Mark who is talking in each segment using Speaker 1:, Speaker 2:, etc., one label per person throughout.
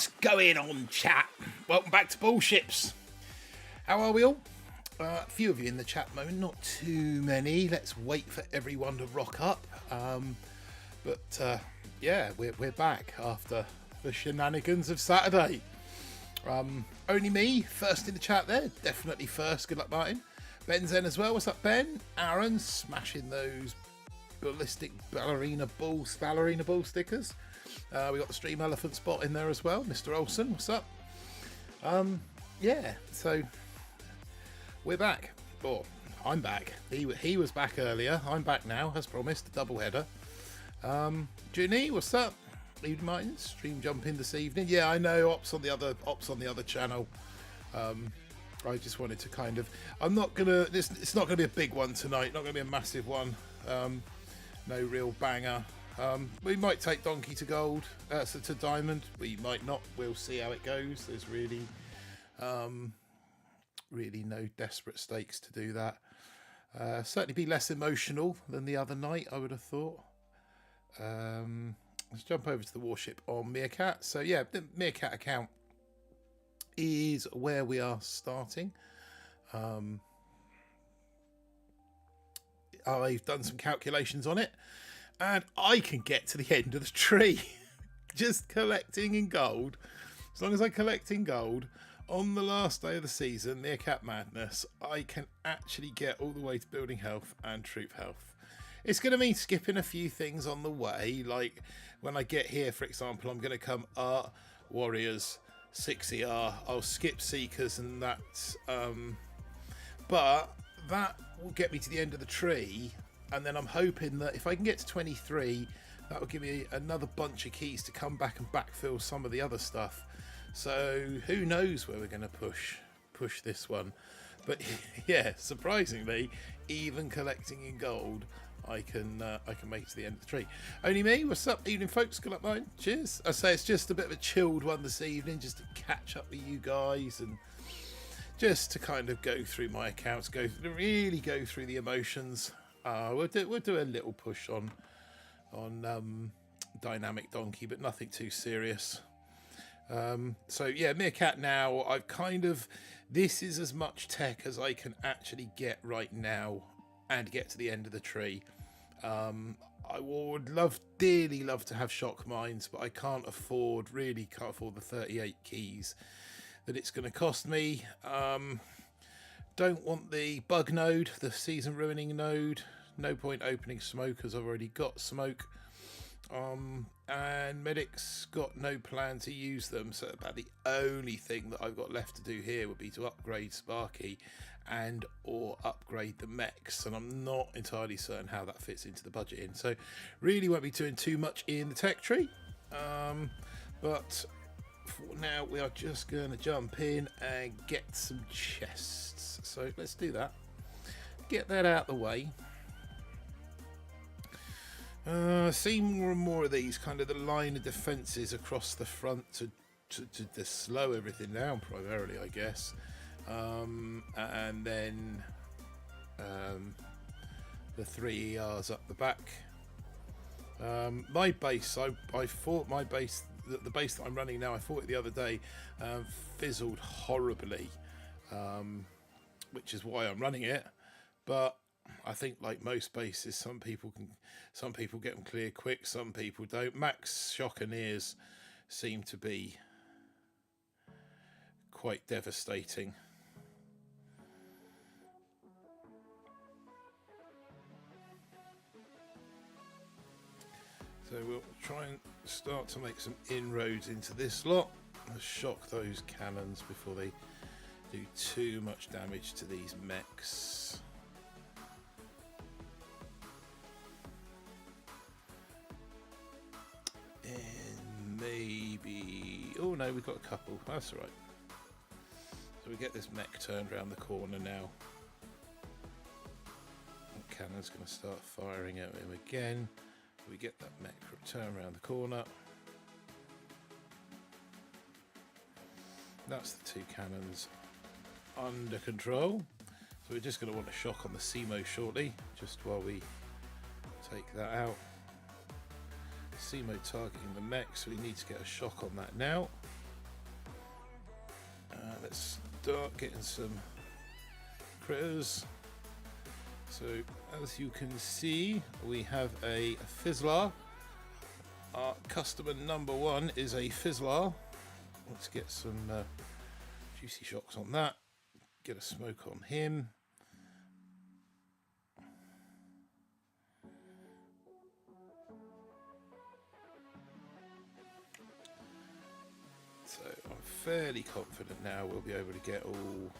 Speaker 1: What's going on, chat? Welcome back to Bullships. How are we all? A few of you in the chat at the moment, not too many. Let's wait for everyone to rock up. Yeah, we're back after the shenanigans of Saturday. Only me, first in the chat there. Definitely first. Good luck, Martin. Ben's in as well. What's up, Ben? Aaron, smashing those ballistic ballerina bull stickers. We got the Stream Elephant spot in there as well. Mr. Olsen, what's up? Yeah, so we're back. Oh, I'm back. He was back earlier. I'm back now, as promised. A double header. Junie, what's up? Evening, Martin. Stream jump in this evening. Yeah, I know. Ops on the other channel. I just wanted to kind of. I'm not gonna. It's not gonna be a big one tonight. Not gonna be a massive one. No real banger. We might take Donkey to gold, to diamond. We might not. We'll see how it goes. There's really no desperate stakes to do that. Certainly be less emotional than the other night, I would have thought. Let's jump over to the Warship on Meerkat. So yeah, the Meerkat account is where we are starting. I've done some calculations on it, and I can get to the end of the tree just collecting in gold. As long as I collect in gold on the last day of the season, Meerkat Madness, I can actually get all the way to building health and troop health. It's going to mean skipping a few things on the way, like when I get here, for example, I'm going to come Art, Warriors, 6ER, I'll skip Seekers and that, but that will get me to the end of the tree, and then I'm hoping that if I can get to 23, that will give me another bunch of keys to come back and backfill some of the other stuff. So who knows where we're going to push this one. But yeah, surprisingly, even collecting in gold, I can make it to the end of the tree. Only me. What's up, evening folks? Good luck, mine. Cheers. I say it's just a bit of a chilled one this evening, just to catch up with you guys and just to kind of go through my accounts, really go through the emotions. We'll do a little push on Dynamic Donkey, but nothing too serious. So yeah, Meerkat now. I've kind of, this is as much tech as I can actually get right now and get to the end of the tree. I would dearly love to have shock mines, but I can't afford the 38 keys that it's going to cost me. Don't want the bug node, the season ruining node. No point opening smoke as I've already got smoke. And Medic's got no plan to use them, so about the only thing that I've got left to do here would be to upgrade Sparky and or upgrade the mechs, and I'm not entirely certain how that fits into the budget in, so really won't be doing too much in the tech tree. But for now we are just going to jump in and get some chests, so let's do that, get that out of the way. See more and more of these, kind of the line of defences across the front to slow everything down primarily, I guess. And then the 3 ERs up the back. My base, I fought my base, the base that I'm running now, I fought it the other day, fizzled horribly, which is why I'm running it. But I think, like most bases, some people get them clear quick, some people don't. Max Shockaniers seem to be quite devastating. So we'll try and start to make some inroads into this lot. Let's shock those cannons before they do too much damage to these mechs. And maybe, oh no, we've got a couple, that's all right. So we get this mech turned around the corner now. The cannon's going to start firing at him again. We get that mech turn around the corner. That's the two cannons under control. So we're just going to want a shock on the CMO shortly, just while we take that out. CMO targeting the mech, so we need to get a shock on that now. let's start getting some critters. So as you can see, we have a Fizzler. Our customer number 1 is a Fizzler. Let's get some juicy shocks on that. Get a smoke on him. So I'm fairly confident now we'll be able to get all.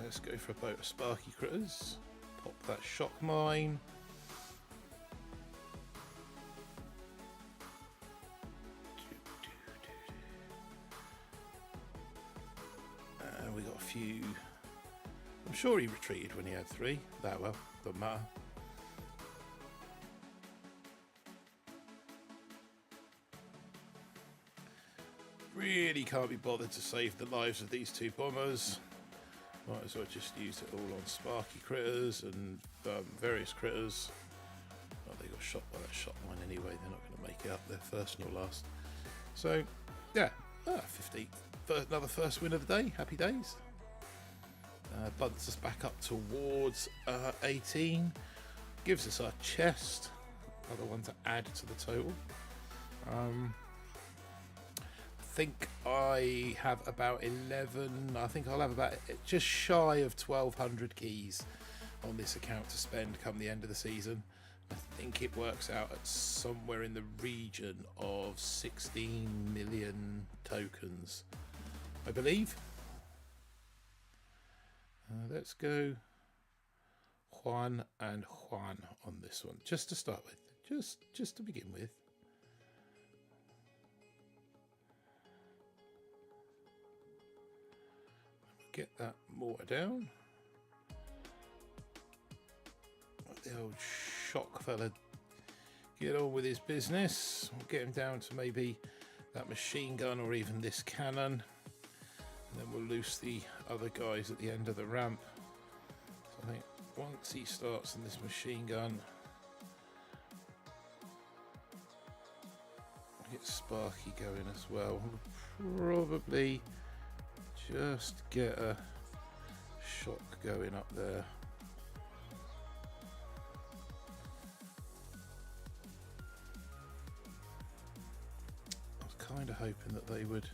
Speaker 1: Let's go for a boat of sparky critters. Pop that shock mine. And we got a few. I'm sure he retreated when he had 3. That well, doesn't matter. Really can't be bothered to save the lives of these 2 bombers. Might as well just use it all on sparky critters and various critters. Oh, they got shot by that shot mine anyway. They're not going to make it up there first nor last. So, yeah, 50. Another first win of the day. Happy days. Bunts us back up towards 18. Gives us our chest. Another one to add to the total. I think I have about 11. I think I'll have about just shy of 1,200 keys on this account to spend come the end of the season. I think it works out at somewhere in the region of 16 million tokens, I believe. Let's go Juan and Juan on this one, just to start with, just to begin with. Get that mortar down. Let the old shock fella get on with his business. We'll get him down to maybe that machine gun or even this cannon. And then we'll loose the other guys at the end of the ramp. So I think once he starts on this machine gun, we'll get Sparky going as well. We'll probably just get a shock going up there. I was kind of hoping that they would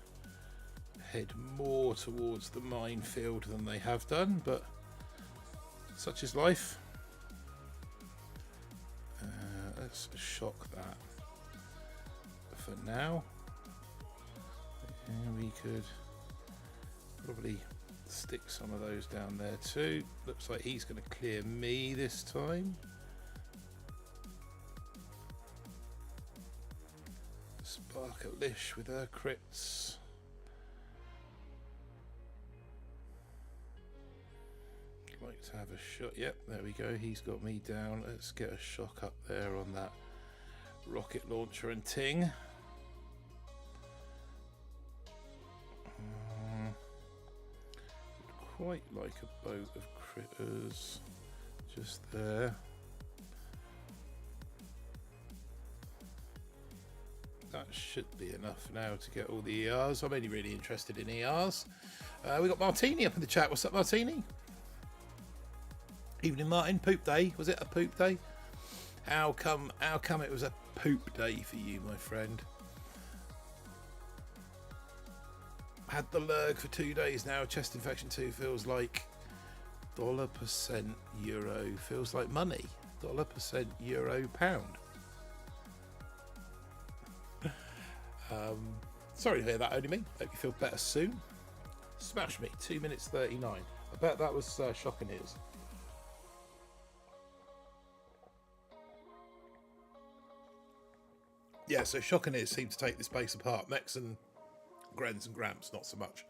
Speaker 1: head more towards the minefield than they have done, but such is life. Let's shock that for now. And we could probably stick some of those down there too. Looks like he's going to clear me this time. Spark a Lish with her crits. Like to have a shot. Yep, there we go. He's got me down. Let's get a shock up there on that rocket launcher and ting. Quite like a boat of critters just there. That should be enough now to get all the ERs. I'm only really interested in ERs. We got Martini up in the chat. What's up, Martini? Evening, Martin. Poop day. Was it a poop day? How come it was a poop day for you, my friend? Had the lurg for 2 days now. Chest infection 2 feels like $% euro. Feels like money. $% euro pound. Sorry to hear that, only me. Hope you feel better soon. Smash me. 2 minutes 39. I bet that was shocking ears. Yeah, so shocking ears seem to take this base apart. Mechs and Grens and Gramps, not so much.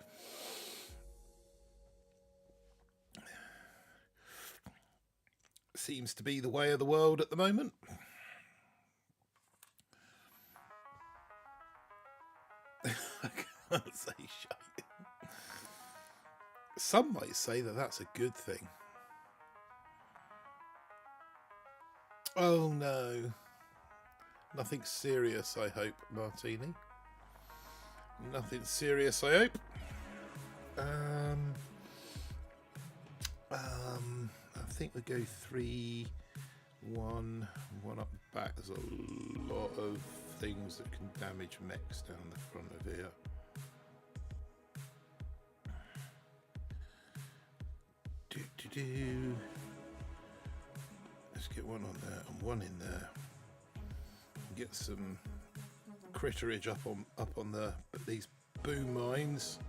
Speaker 1: Seems to be the way of the world at the moment. I can't say shite. Some might say that that's a good thing. Oh no. Nothing serious, I hope, Martini. Nothing serious, I hope. I think we go 3, 1, 1 up the back. There's a lot of things that can damage mechs down the front of here. Let's get one on there and one in there. Get some critterage up on these boom mines.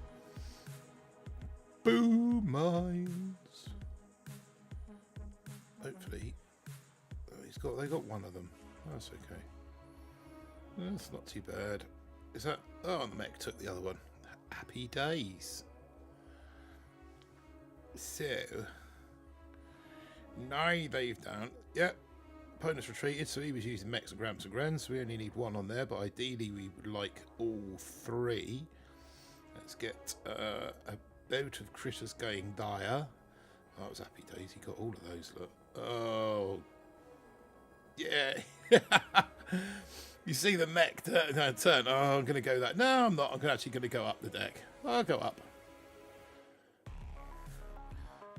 Speaker 1: Boom mines. Hopefully, they got one of them. That's okay. That's not too bad. Is that? Oh, the mech took the other one. Happy days. So, now they've done. Yep. Opponent's retreated, so he was using mechs and grams and grens. So we only need one on there, but ideally we would like all 3. Let's get a boat of critters going dire. Oh, that was happy days. He got all of those. Look. Oh, yeah. You see the mech turn. Oh, I'm going to go that. No, I'm not. I'm actually going to go up the deck. I'll go up.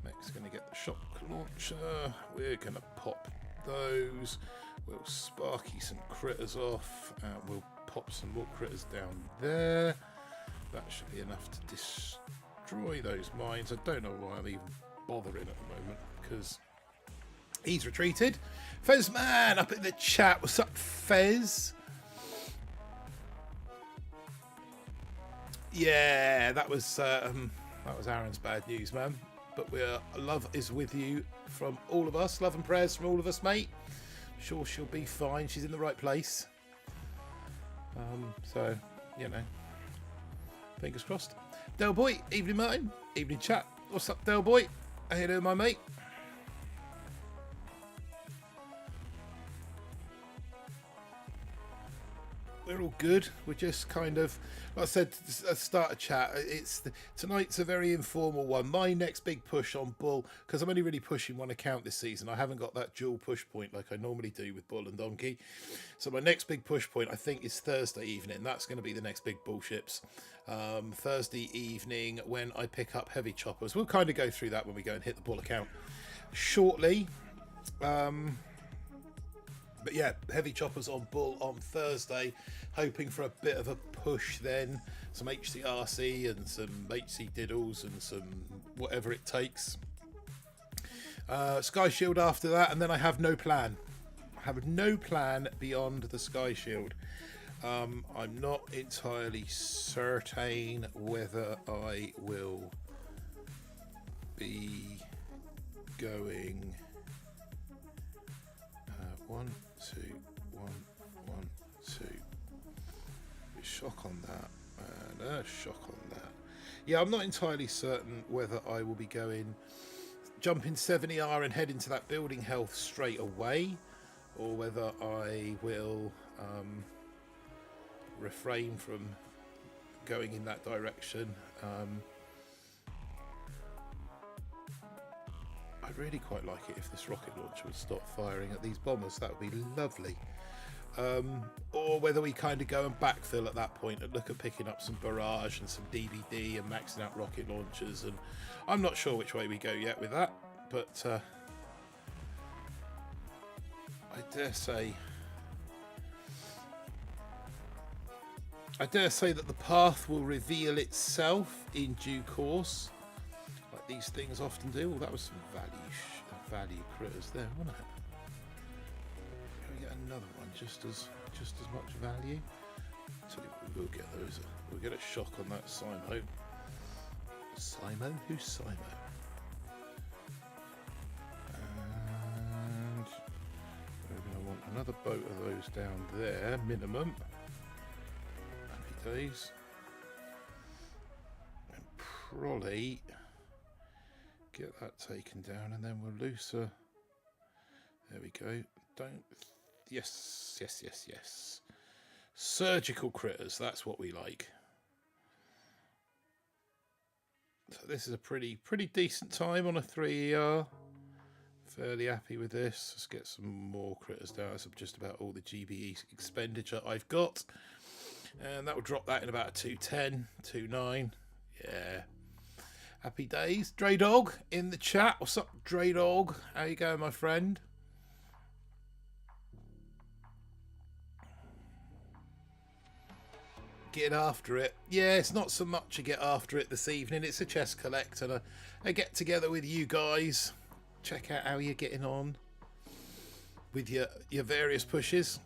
Speaker 1: Mech's going to get the shock launcher. We're going to pop those. We'll sparky some critters off. We'll pop some more critters down there. That should be enough to destroy those mines. I don't know why I'm even bothering at the moment, because he's retreated. Fezman up in the chat. What's up, Fez? Yeah, that was Aaron's bad news, man. But love is with you from all of us. Love and prayers from all of us, mate. Sure, she'll be fine. She's in the right place. So, you know, fingers crossed. Del Boy, evening Martin, evening chat. What's up, Del Boy? How you doing, my mate? We're all good. We're just kind of, like I said, start a chat. Tonight's a very informal one. My next big push on Bull, because I'm only really pushing one account this season. I haven't got that dual push point like I normally do with Bull and Donkey. So my next big push point, I think, is Thursday evening. That's going to be the next big Bullships. Thursday evening when I pick up heavy choppers. We'll kind of go through that when we go and hit the Bull account shortly. But yeah, heavy choppers on Bull on Thursday, hoping for a bit of a push then, some HCRC and some HC diddles and some whatever it takes. Sky Shield after that, and then I have no plan. I have no plan beyond the Sky Shield. I'm not entirely certain whether I will be going 1, 2, 1, 1, 2. Shock on that, and a shock on that. Yeah, I'm not entirely certain whether I will be going jumping 70R and head into that building health straight away, or whether I will refrain from going in that direction. I'd really quite like it if this rocket launcher would stop firing at these bombers. That would be lovely. Or whether we kind of go and backfill at that point and look at picking up some barrage and some DVD and maxing out rocket launchers. And I'm not sure which way we go yet with that, but I dare say that the path will reveal itself in due course, like these things often do. Oh, that was some value critters there, wasn't it? Can we get another one just as much value? Tell you what, we will get those. We'll get a shock on that Simo. Simo? Who's Simo? And we're going to want another boat of those down there, minimum. Happy days. And probably get that taken down, and then we'll looser. There we go. Yes. Surgical critters, that's what we like. So this is a pretty decent time on a 3ER. Fairly happy with this. Let's get some more critters down. That's just about all the GBE expenditure I've got. And that will drop that in about a 210, 2.9. Yeah. Happy days. Dre Dog in the chat. What's up, Dre Dog? How you going, my friend? Getting after it. Yeah, it's not so much a get after it this evening. It's a chest collect and a get together with you guys. Check out how you're getting on with your various pushes.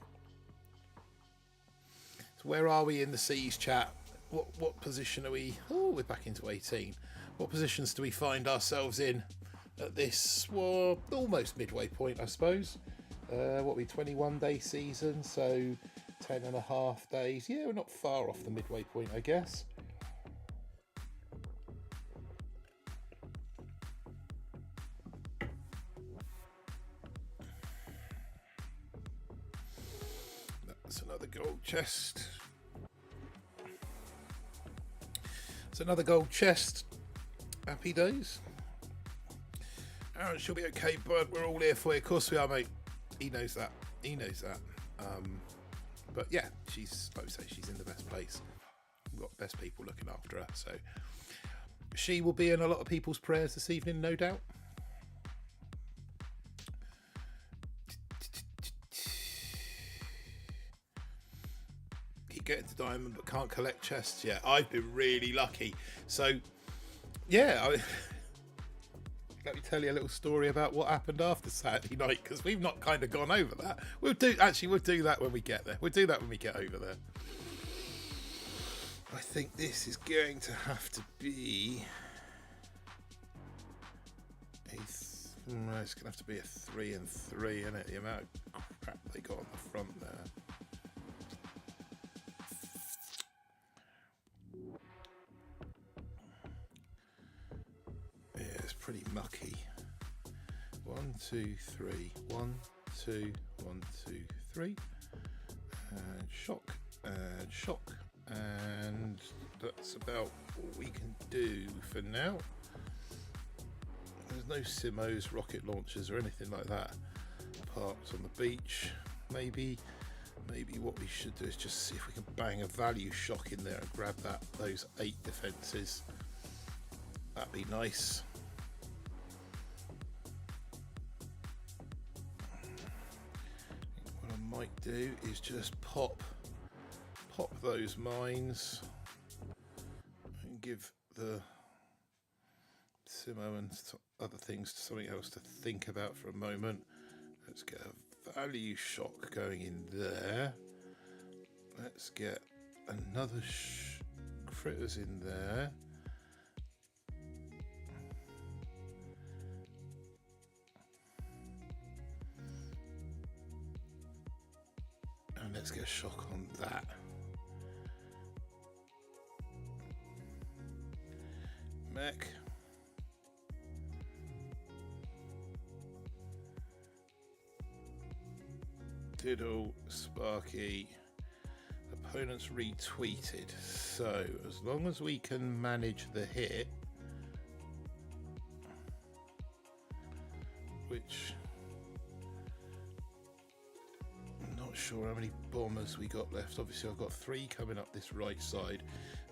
Speaker 1: So where are we in the seas, chat? What position are we? Oh, we're back into 18. What positions do we find ourselves in at this, well, almost midway point, I suppose? What we 21-day season, so 10.5 days. Yeah, we're not far off the midway point, I guess. That's another gold chest. It's another gold chest. Happy days. Aaron, she'll be okay, bud. We're all here for you. Of course we are, mate. He knows that. He knows that. But yeah, she's, like I say, she's in the best place. We've got best people looking after her. So she will be in a lot of people's prayers this evening, no doubt. Keep getting to diamond, but can't collect chests. Yeah, I've been really lucky. So yeah, let me tell you a little story about what happened after Saturday night, because we've not kind of gone over that. We'll do that when we get there. We'll do that when we get over there. I think this is going to have to be it's going to have to be a 3 and 3, isn't it? The amount of crap they got on the front there. Pretty mucky. 1, 2, 3. 1, 2, 1, 2, 3. And shock and shock, and that's about all we can do for now. There's no Simos, rocket launchers, or anything like that parked on the beach. Maybe what we should do is just see if we can bang a value shock in there and grab those 8 defences. That'd be nice. Might do is just pop those mines and give the Simo and other things something else to think about for a moment. Let's get a value shock going in there. Let's get another critters in there. Let's get a shock on that. Mech. Diddle, Sparky. Opponents retweeted. So as long as we can manage the hit, which sure how many bombers we got left. Obviously I've got 3 coming up this right side.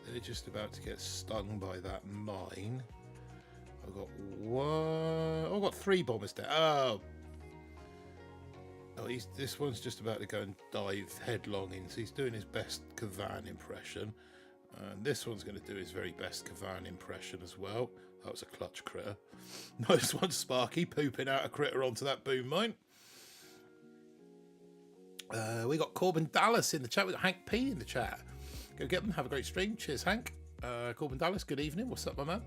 Speaker 1: They're just about to get stung by that mine. I've got 1. I've got 3 bombers down. Oh, this one's just about to go and dive headlong in, so he's doing his best Kavan impression, and this one's going to do his very best Kavan impression as well. That was a clutch critter. Nice one, Sparky, pooping out a critter onto that boom mine. We got Corbin Dallas in the chat. We got Hank P in the chat. Go get them. Have a great stream. Cheers, Hank. Corbin Dallas, good evening. What's up, my man?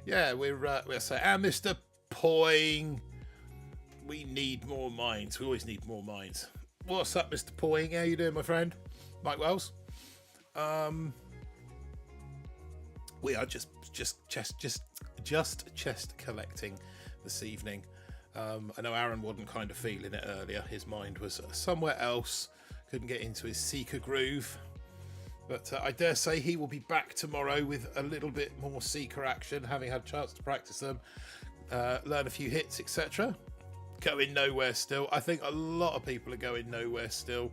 Speaker 1: Yeah, we're saying, Mr. Poing, we need more mines. We always need more mines. What's up, Mr. Poing? How you doing, my friend? Mike Wells. We are just chest collecting this evening. I know Aaron wasn't kind of feeling it earlier. His mind was somewhere else. Couldn't get into his Seeker groove. But I dare say he will be back tomorrow with a little bit more Seeker action, having had a chance to practice them, learn a few hits, etc. Going nowhere still. I think a lot of people are going nowhere still.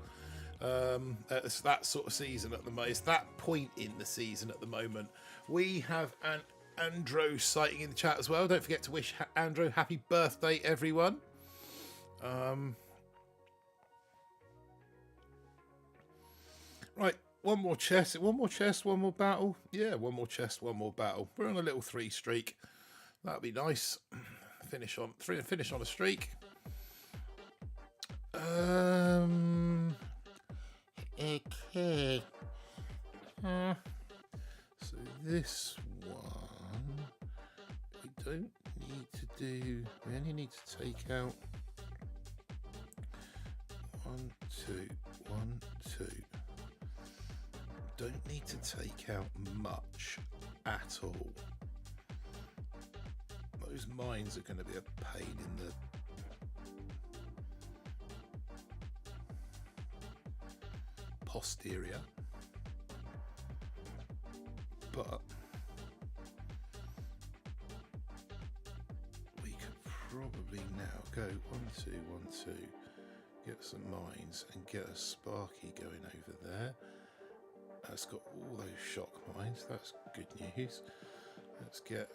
Speaker 1: It's that sort of season at the moment. It's that point in the season at the moment. We have an Andro sighting in the chat as well. Don't forget to wish Andro happy birthday, everyone. Right, one more chest, one more battle. Yeah, one more chest, one more battle. We're on a little 3 streak. That'd be nice. Finish on a streak. Okay. So this one we don't need to do. We only need to take out 1, 2, 1, 2. Don't need to take out much at all. Those mines are going to be a pain in the posterior, but we could probably now go 1, 2, 1, 2, get some mines and get a Sparky going over there. That's got all those shock mines. That's good news. Let's get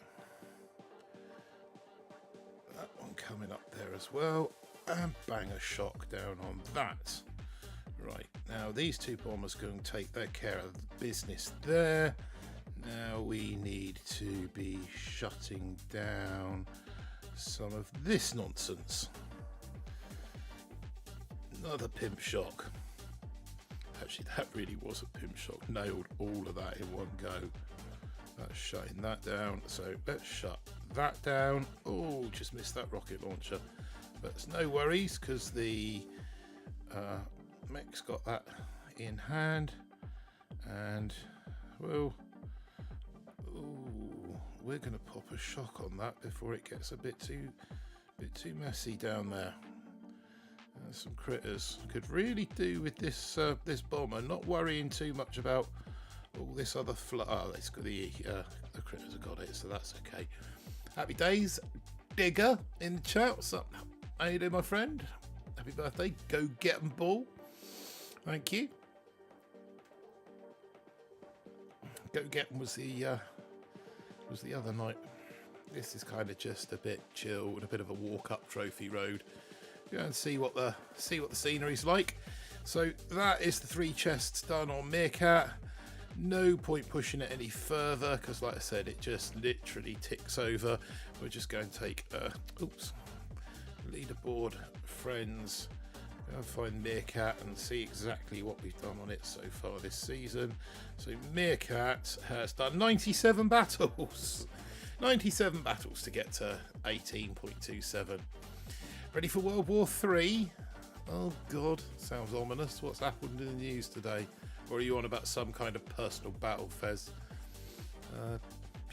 Speaker 1: that one coming up there as well, and bang a shock down on that. Right, now these 2 bombers are going to take their care of the business there. Now we need to be shutting down some of this nonsense. Another pimp shock. Actually, that really was a pimp shock. Nailed all of that in one go. That's shutting that down. So let's shut that down. Oh, just missed that rocket launcher. But it's no worries, because the mech's got that in hand. And, well, ooh, we're going to pop a shock on that before it gets a bit too messy down there. Some critters could really do with this this bomber, not worrying too much about all this other it's got the critters have got it, so that's okay. Happy days, Digger in the chat. What's up? How you doing, my friend? Happy birthday. Go get 'em, Bull. Thank you. Go get 'em was the other night. This is kind of just a bit chilled, a bit of a walk up Trophy Road. Go and see what the scenery's like. So that is the 3 chests done on Meerkat. No point pushing it any further, because like I said, it just literally ticks over. We're just going to take leaderboard friends, go and find Meerkat and see exactly what we've done on it so far this season. So Meerkat has done 97 battles. 97 battles to get to 18.27. Ready for World War III? Oh God, sounds ominous. What's happened in the news today? Or are you on about some kind of personal battle, Fez?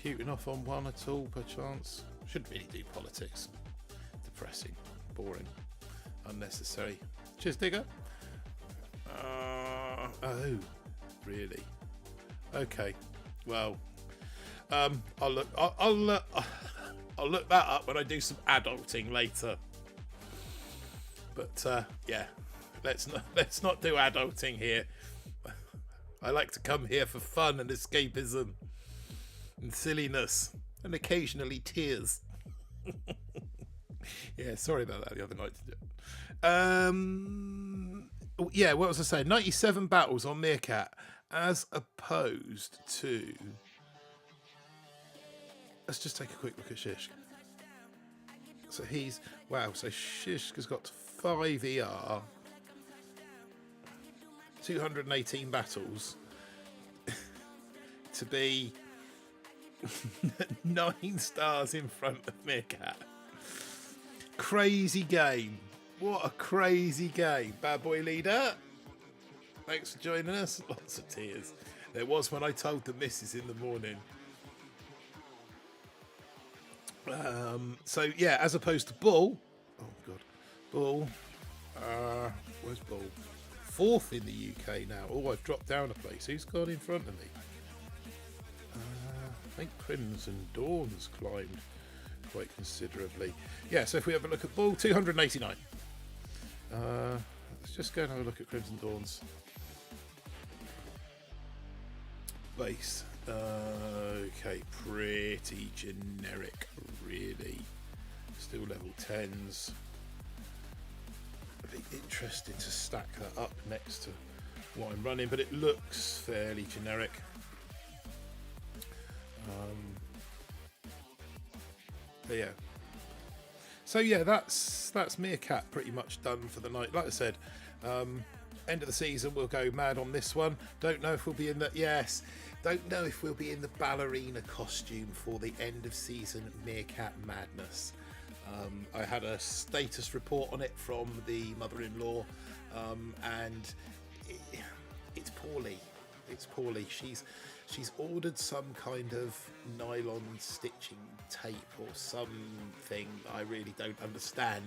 Speaker 1: Putin off on one at all, perchance? Shouldn't really do politics. Depressing, boring, unnecessary. Cheers, Digger. Oh, really? Okay. Well, I'll look that up when I do some adulting later. But yeah, let's not do adulting here. I like to come here for fun and escapism and silliness and occasionally tears. Yeah, sorry about that the other night. Yeah, what was I saying? 97 battles on Meerkat as opposed to... Let's just take a quick look at Shishk. So he's... Wow, so Shishk has got 5 ER, 218 battles to be 9 stars in front of Meerkat. Crazy game. What a crazy game. Bad boy leader, thanks for joining us. Lots of tears. There was when I told the missus in the morning. So yeah, as opposed to Bull. Oh God. Bull. Where's Bull? 4th in the UK now. Oh, I've dropped down a place. Who's gone in front of me? I think Crimson Dawn's climbed quite considerably. Yeah, so if we have a look at Bull, 289. Let's just go and have a look at Crimson Dawn's base. Okay, pretty generic, really. Still level 10s. It'd be interesting to stack that up next to what I'm running, but it looks fairly generic. But yeah. So yeah, that's Meerkat pretty much done for the night. Like I said, end of the season we'll go mad on this one. Don't know if we'll be in the don't know if we'll be in the ballerina costume for the end of season Meerkat madness. I had a status report on it from the mother-in-law, and it's poorly. It's poorly. She's ordered some kind of nylon stitching tape or something that I really don't understand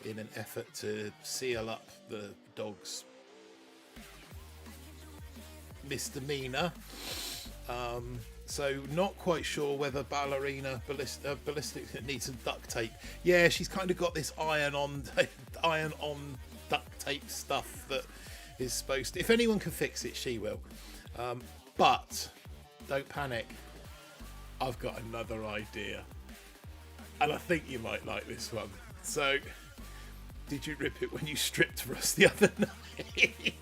Speaker 1: in an effort to seal up the dog's misdemeanor. So not quite sure whether ballerina ballistic needs some duct tape. Yeah, she's kind of got this iron on duct tape stuff that is supposed to, if anyone can fix it, she will. But don't panic, I've got another idea, and I think you might like this one. So, did you rip it when you stripped for us the other night?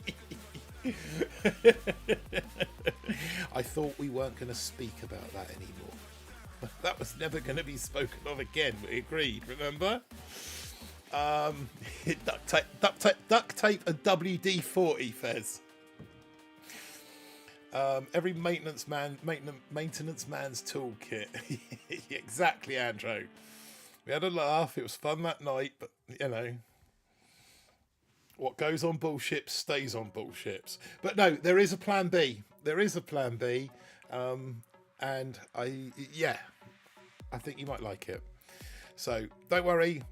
Speaker 1: I thought we weren't going to speak about that anymore. That was never going to be spoken of again. We agreed, remember? Duct tape and WD-40, Fez. Every maintenance man's toolkit. Exactly, Andrew. We had a laugh. It was fun that night, but you know, what goes on Bullships stays on Bullships. But no, there is a plan B. There is a plan B, and I think you might like it. So don't worry.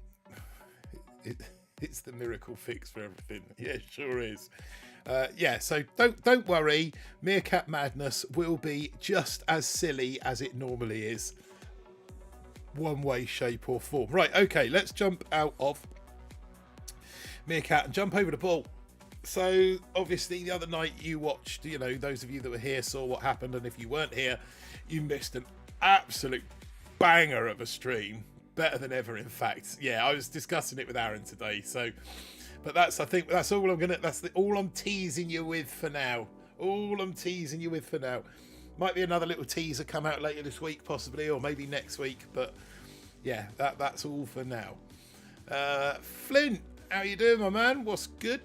Speaker 1: It's the miracle fix for everything. Yeah, it sure is. So don't worry. Meerkat Madness will be just as silly as it normally is, one way, shape or form. Right, okay, let's jump out of Meerkat and jump over to Bull. So obviously the other night you watched, you know, those of you that were here saw what happened, and if you weren't here, you missed an absolute banger of a stream. Better than ever, in fact. Yeah, I was discussing it with Aaron today. So, but I think that's all all I'm teasing you with for now. All I'm teasing you with for now. Might be another little teaser come out later this week, possibly, or maybe next week. But yeah, that's all for now. Flint, how you doing, my man? What's good?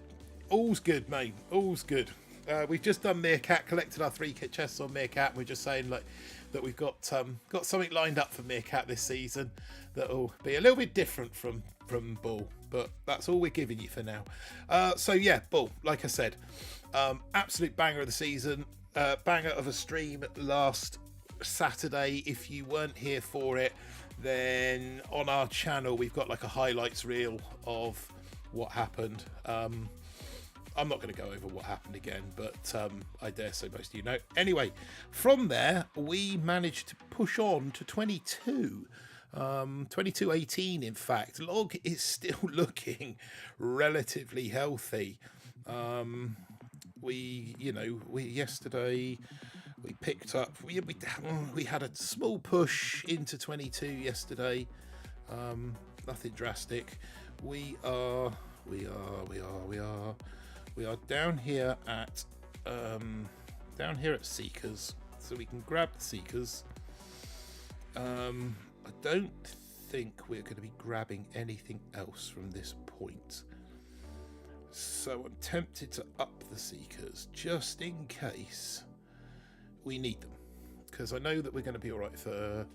Speaker 1: All's good, mate. All's good. We've just done Meerkat, collected our 3 kit chests on Meerkat. And we're just saying like that we've got something lined up for Meerkat this season that'll be a little bit different from Bull, but that's all we're giving you for now. So yeah, Bull, like I said, absolute banger of the season, banger of a stream last Saturday. If you weren't here for it, then on our channel we've got like a highlights reel of what happened. I'm not going to go over what happened again, but I dare say most of you know. Anyway, from there, we managed to push on to 22. 22.18, in fact. Log is still looking relatively healthy. Yesterday we picked up, we had a small push into 22 yesterday. Nothing drastic. We are down here at Seekers, so we can grab the Seekers. I don't think we're going to be grabbing anything else from this point, so I'm tempted to up the Seekers just in case we need them, because I know that we're going to be all right for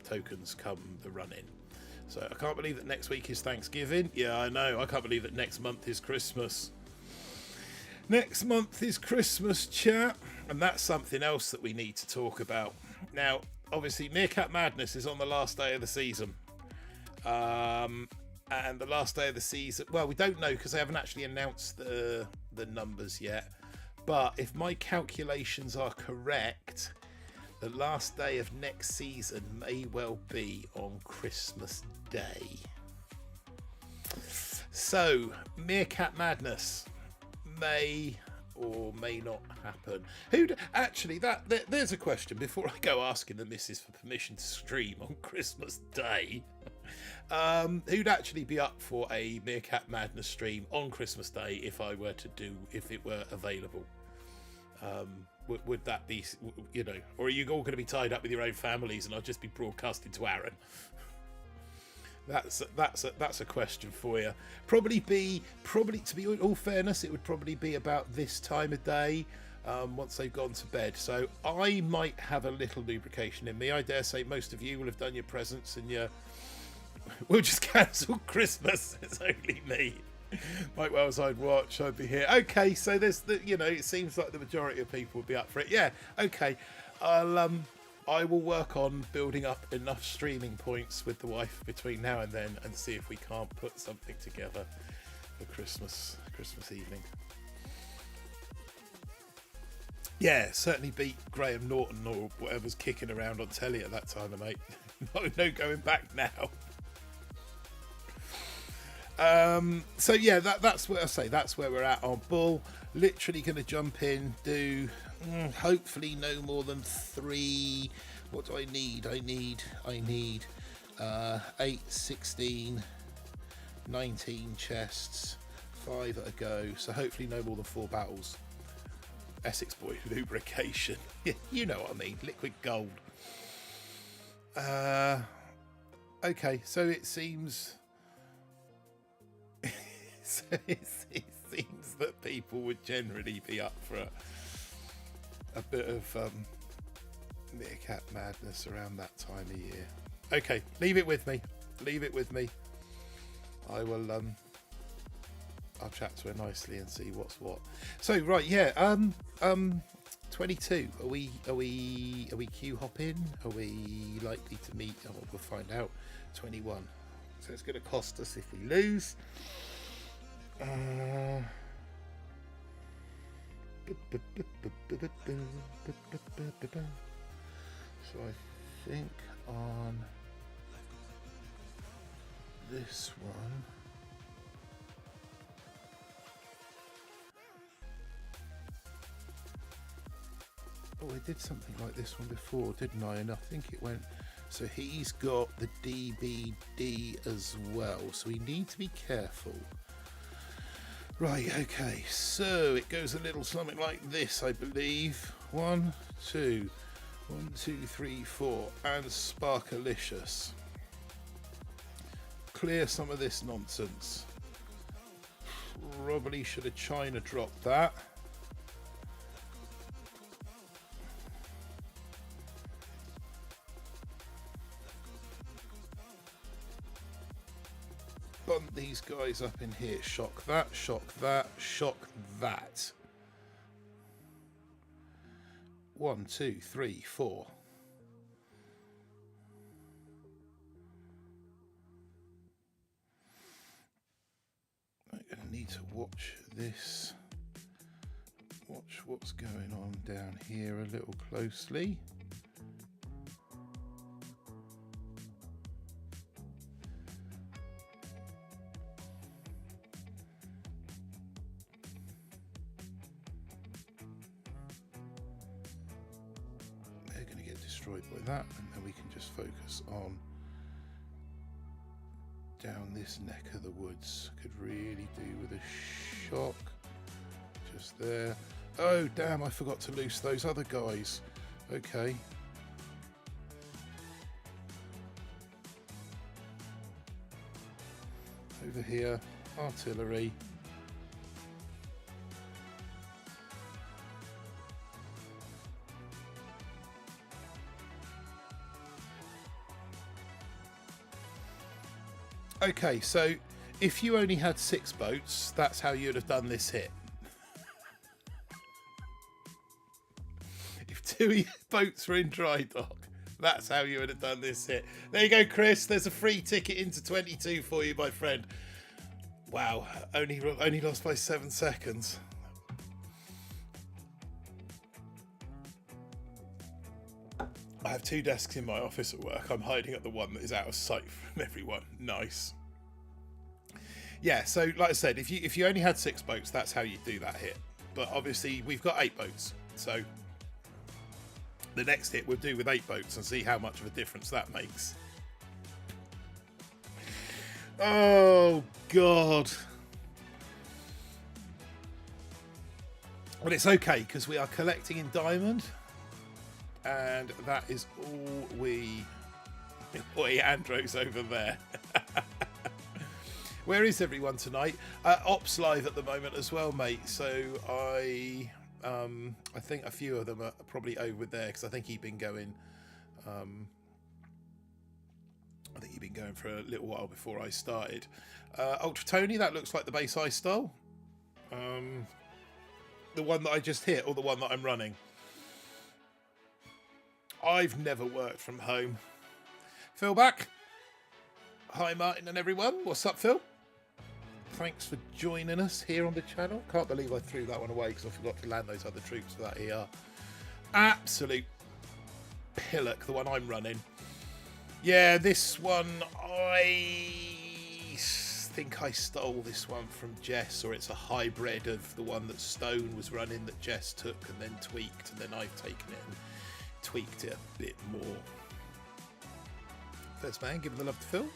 Speaker 1: tokens come the run-in. So I can't believe that next week is Thanksgiving. Yeah, I know. I can't believe that next month is Christmas. Next month is Christmas, chat. And that's something else that we need to talk about. Now, obviously, Meerkat Madness is on the last day of the season. And the last day of the season... Well, we don't know because they haven't actually announced the numbers yet. But if my calculations are correct, the last day of next season may well be on Christmas Day. So, Meerkat Madness may or may not happen. Actually, there's a question before I go asking the missus for permission to stream on Christmas Day. Who'd actually be up for a Meerkat Madness stream on Christmas Day if it were available? Would that be, or are you all going to be tied up with your own families and I'll just be broadcasting to Aaron? That's a question for you. Probably to be in all fairness, it would probably be about this time of day, once they've gone to bed. So I might have a little lubrication in me. I dare say most of you will have done your presents and we'll just cancel Christmas. It's only me. Mike Wells, I'd watch. I'd be here. Okay, so it seems like the majority of people would be up for it. Yeah. Okay. I will work on building up enough streaming points with the wife between now and then and see if we can't put something together for Christmas evening. Yeah, certainly beat Graham Norton or whatever's kicking around on telly at that time, mate. No going back now. So yeah, that's where I say that's where we're at on Bull. Literally going to jump in, do hopefully no more than 3. What do I need? I need 8, 16, 19 chests, 5 at a go. So hopefully no more than 4 battles. Essex boy lubrication. You know what I mean. Liquid gold. Okay, so it seems. It seems that people would generally be up for a bit of Meerkat Madness around that time of year. Okay, leave it with me. I will I'll chat to her nicely and see what's what. So right, yeah, 22. Are we queue hopping? Are we likely to meet? Oh, we'll find out. 21. So it's going to cost us if we lose. So I think on this one, I did something like this one before, didn't I? And I think it went. So he's got the DVD as well, so we need to be careful. Right, okay, so it goes a little something like this, I believe. 1, 2, 1, 2, 3, 4, and Sparkalicious. Clear some of this nonsense. Probably should have China dropped that. Bunt these guys up in here. Shock that, shock that, shock that. 1, 2, 3, 4. I'm going to need to watch this. Watch what's going on down here a little closely. By that, and then we can just focus on down this neck of the woods. Could really do with a shock just there. Oh damn, I forgot to loose those other guys. Okay, over here, artillery. Okay, so if you only had 6 boats, that's how you'd have done this hit. If 2 of your boats were in dry dock, that's how you would have done this hit. There you go, Chris. There's a free ticket into 22 for you, my friend. Wow, only lost by 7 seconds. I have 2 desks in my office at work. I'm hiding at the one that is out of sight from everyone. Nice. Yeah, so like I said, if you only had 6 boats, that's how you do that hit. But obviously we've got 8 boats, so the next hit we'll do with 8 boats and see how much of a difference that makes. Oh God. But it's okay because we are collecting in diamond, and that is all we. Boy, Andrew's over there. Where is everyone tonight? Ops live at the moment as well, mate. So I think a few of them are probably over there because I think he'd been going. I think he'd been going for a little while before I started. Ultra Tony, that looks like the base I stole. The one that I just hit, or the one that I'm running. I've never worked from home. Phil back. Hi Martin and everyone. What's up, Phil? Thanks for joining us here on the channel. Can't believe I threw that one away because I forgot to land those other troops for that ER. Absolute pillock, the one I'm running. Yeah, this one, I think I stole this one from Jess, or it's a hybrid of the one that Stone was running that Jess took and then tweaked, and then I've taken it and tweaked it a bit more. First man, give the love to Phil.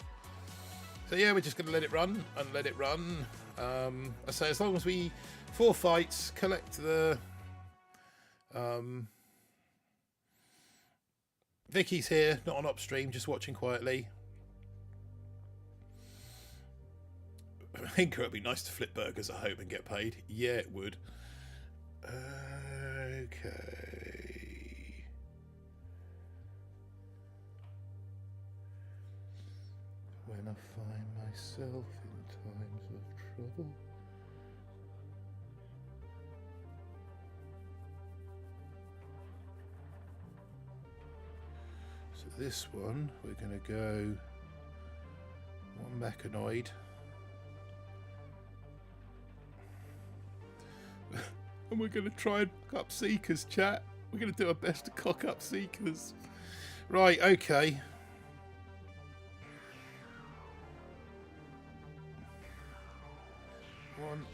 Speaker 1: So yeah, we're just going to let it run and let it run. I say as long as we 4 fights, collect the Vicky's here, not on upstream, just watching quietly. I think it would be nice to flip burgers at home and get paid. Yeah, it would. Okay. When I find myself in times of trouble. So this one, we're going to go 1 mechanoid. And we're going to try and cock up Seekers, chat. We're going to do our best to cock up Seekers. Right, okay. One,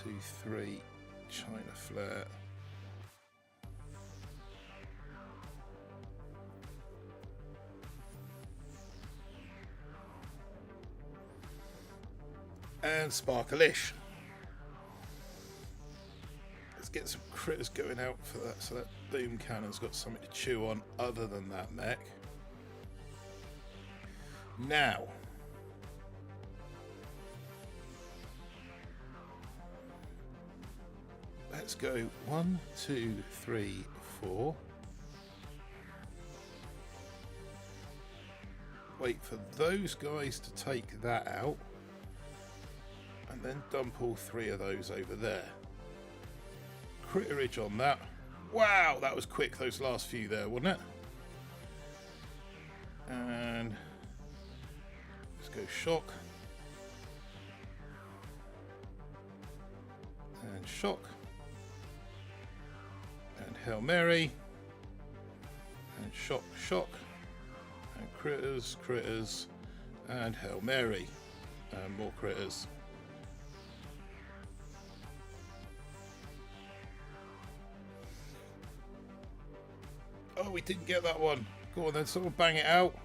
Speaker 1: 2, 3. China flare. And Sparkleish. Let's get some critters going out for that, so that boom cannon's got something to chew on other than that mech. Now, let's go 1, 2, 3, 4. Wait for those guys to take that out. And then dump all 3 of those over there. Critterage on that. Wow, that was quick, those last few there, wasn't it? And let's go shock. And shock. And Hail Mary. And shock, shock. And critters, critters. And Hail Mary. And more critters. Oh, we didn't get that one. Go on then, someone bang it out.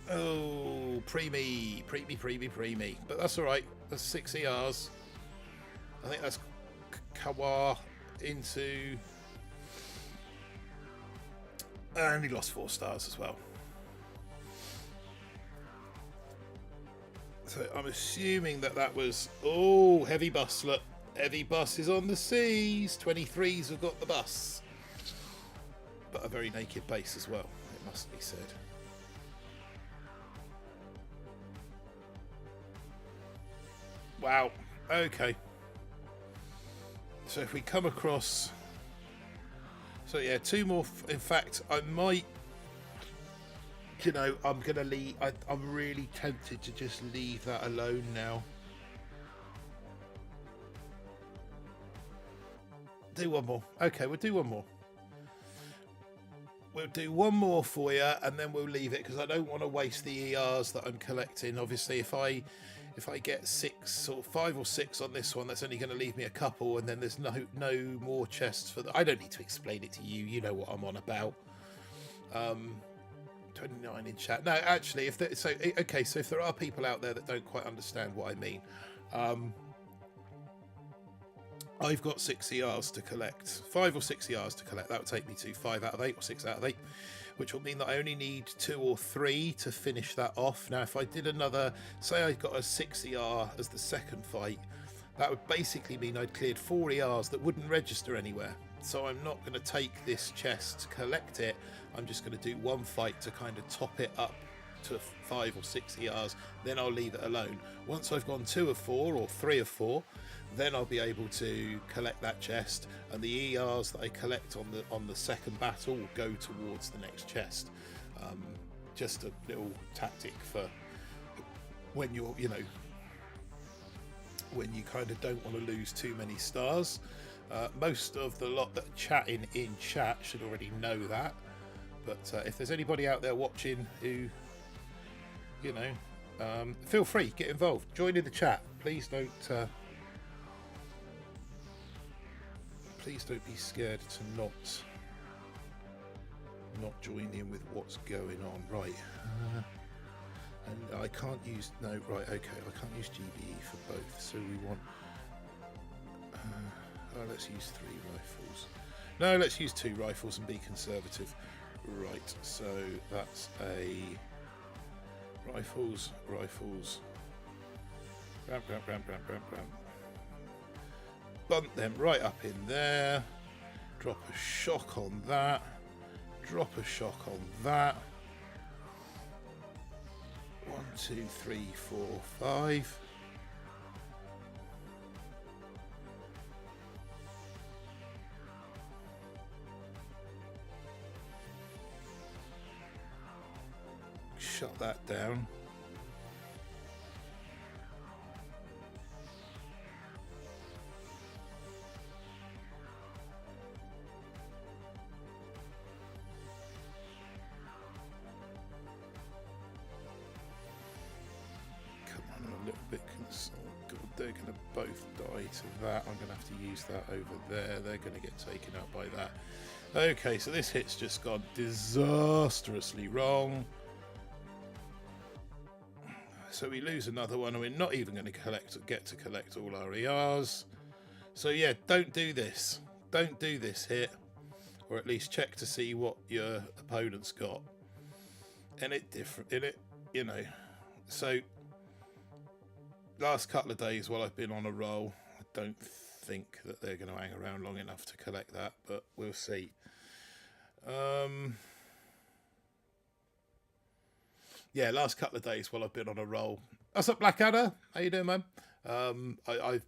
Speaker 1: Oh, preemie. But that's alright. That's 6 ERs. I think that's Kawa into... And he lost 4 stars as well. So I'm assuming that was... Oh, heavy bus. Look, heavy bus is on the seas. 23s have got the bus. But a very naked base as well, it must be said. Wow, okay. So if we come across... So yeah, 2 more. In fact, I might... You know, I'm going to leave... I'm really tempted to just leave that alone now. Do one more. Okay, we'll do one more. we'll do one more for you, and then we'll leave it because I don't want to waste the ERs that I'm collecting. Obviously, if I get 6 or 5 or 6 on this one, that's only going to leave me a couple, and then there's no more chests for the. I don't need to explain it to you. You know what I'm on about. 29 in chat. No, actually, if there are people out there that don't quite understand what I mean, I've got 6 ERs to collect, 5 or 6 ERs to collect. That would take me to 5 out of 8 or 6 out of 8, which will mean that I only need 2 or 3 to finish that off. Now, if I did another, say I got a 6 ER as the second fight, that would basically mean I'd cleared 4 ERs that wouldn't register anywhere. So I'm not going to take this chest to collect it. I'm just going to do one fight to kind of top it up to 5 or 6 ERs. Then I'll leave it alone. Once I've gone 2 of 4 or 3 of 4, then I'll be able to collect that chest, and the ERs that I collect on the second battle will go towards the next chest. Just a little tactic for when you're, when you kind of don't want to lose too many stars. Most of the lot that are chatting in chat should already know that, but if there's anybody out there watching who, feel free, get involved, join in the chat. Please don't be scared to not join in with what's going on. Right, and I can't use I can't use GBE for both, so we want let's use 3 rifles. No, let's use 2 rifles and be conservative. Right, so that's a rifles. Ram. Bunt them right up in there. Drop a shock on that. Drop a shock on that. 1, 2, 3, 4, 5. Shut that down. Come on, I'm a little bit concerned. God, they're going to both die to that. I'm going to have to use that over there. They're going to get taken out by that. Okay, so this hit's just gone disastrously wrong. So we lose another one, and we're not even going to get to collect all our ERs. So yeah, don't do this. Don't do this hit, or at least check to see what your opponent's got. So last couple of days while I've been on a roll, I don't think that they're going to hang around long enough to collect that, but we'll see. Yeah, last couple of days while I've been on a roll. What's up, Blackadder? How you doing, man? I've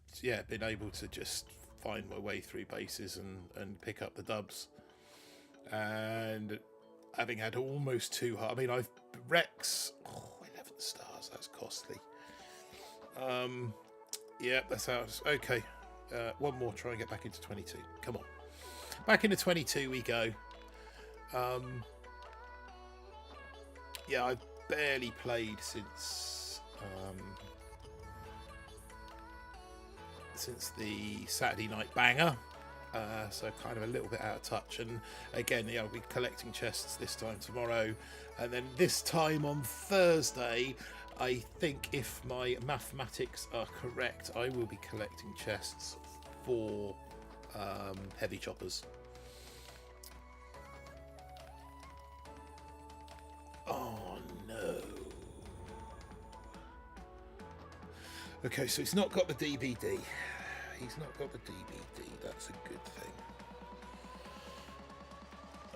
Speaker 1: been able to just find my way through bases and pick up the dubs. And having had almost 2 I mean, I've Rex 11 stars. That's costly. Yeah, that's how it's okay. One more. Try and get back into 22. Come on, back into 22 we go. Yeah, I've barely played since the Saturday night banger, so kind of a little bit out of touch. And again, I'll be collecting chests this time tomorrow, and then this time on Thursday, I think if my mathematics are correct, I will be collecting chests for heavy choppers. Oh no. Okay, so he's not got the DBD. He's not got the DBD. That's a good thing.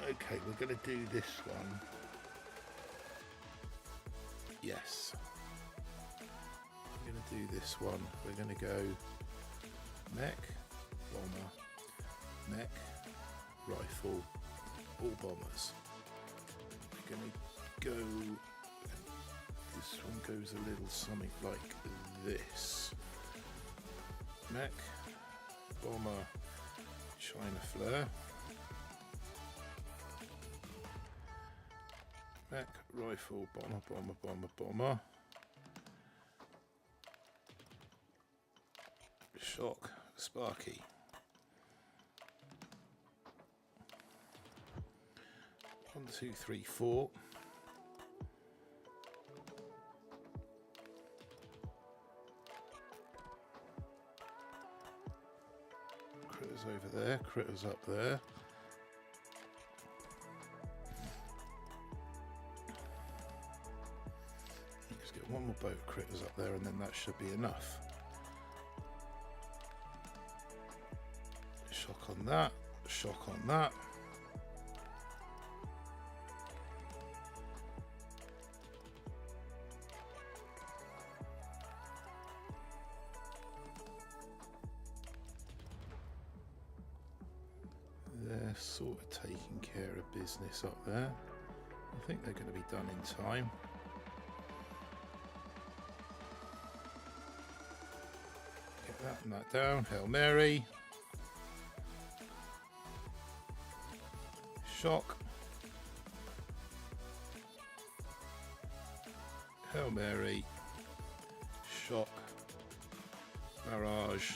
Speaker 1: Okay, we're going to do this one. Yes. We're going to do this one. We're going to go mech, bomber, mech, rifle, all bombers. We're going to go, this one goes a little something like this. Mech, bomber, China flare, Mech, rifle, bomber, bomber, bomber, bomber. Shock, Sparky. 1, 2, 3, 4. Critters over there, critters up there. Let's get one more boat of critters up there and then that should be enough. Shock on that, shock on that. They're sort of taking care of business up there. I think they're going to be done in time. Get that and that down. Hail Mary. Shock. Hail Mary. Shock. Barrage.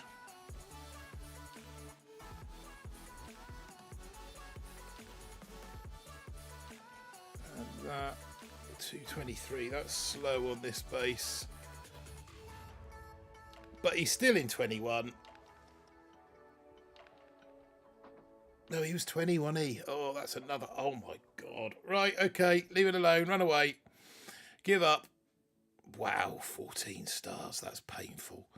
Speaker 1: And that. 223. That's slow on this base. But he's still in 21. No, he was 20, wasn't he? Oh, that's another. Oh, my God. Right, okay. Leave it alone. Run away. Give up. Wow, 14 stars. That's painful.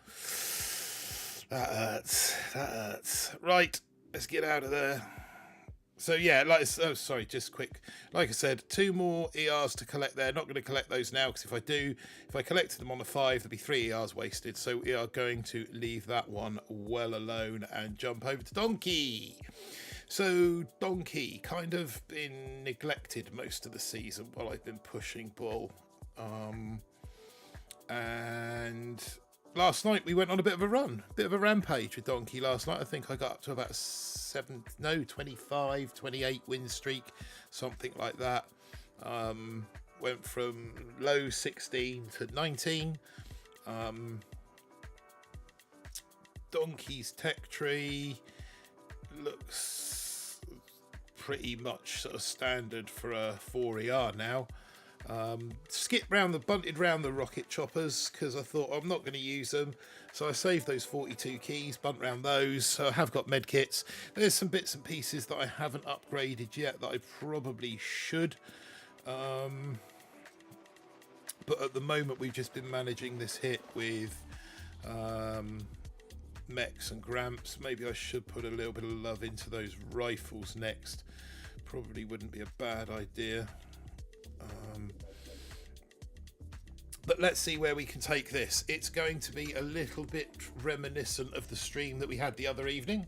Speaker 1: That hurts. That hurts. Right, let's get out of there. So, yeah, just quick. Like I said, 2 more ERs to collect there. Not going to collect those now because if I collected them on the 5, there'd be 3 ERs wasted. So we are going to leave that one well alone and jump over to Donkey. So Donkey kind of been neglected most of the season while I've been pushing Bull. And last night we went on a bit of a run, bit of a rampage with Donkey last night. I think I got up to about 25, 28 win streak, something like that. Went from low 16 to 19. Donkey's tech tree looks pretty much sort of standard for a 4ER now. Bunted round the rocket choppers because I thought I'm not going to use them, so I saved those 42 keys, bunt round those. So I have got med kits. There's some bits and pieces that I haven't upgraded yet that I probably should, but at the moment we've just been managing this hit with mechs and gramps. Maybe I should put a little bit of love into those rifles next. Probably wouldn't be a bad idea. But let's see where we can take this. It's going to be a little bit reminiscent of the stream that we had the other evening.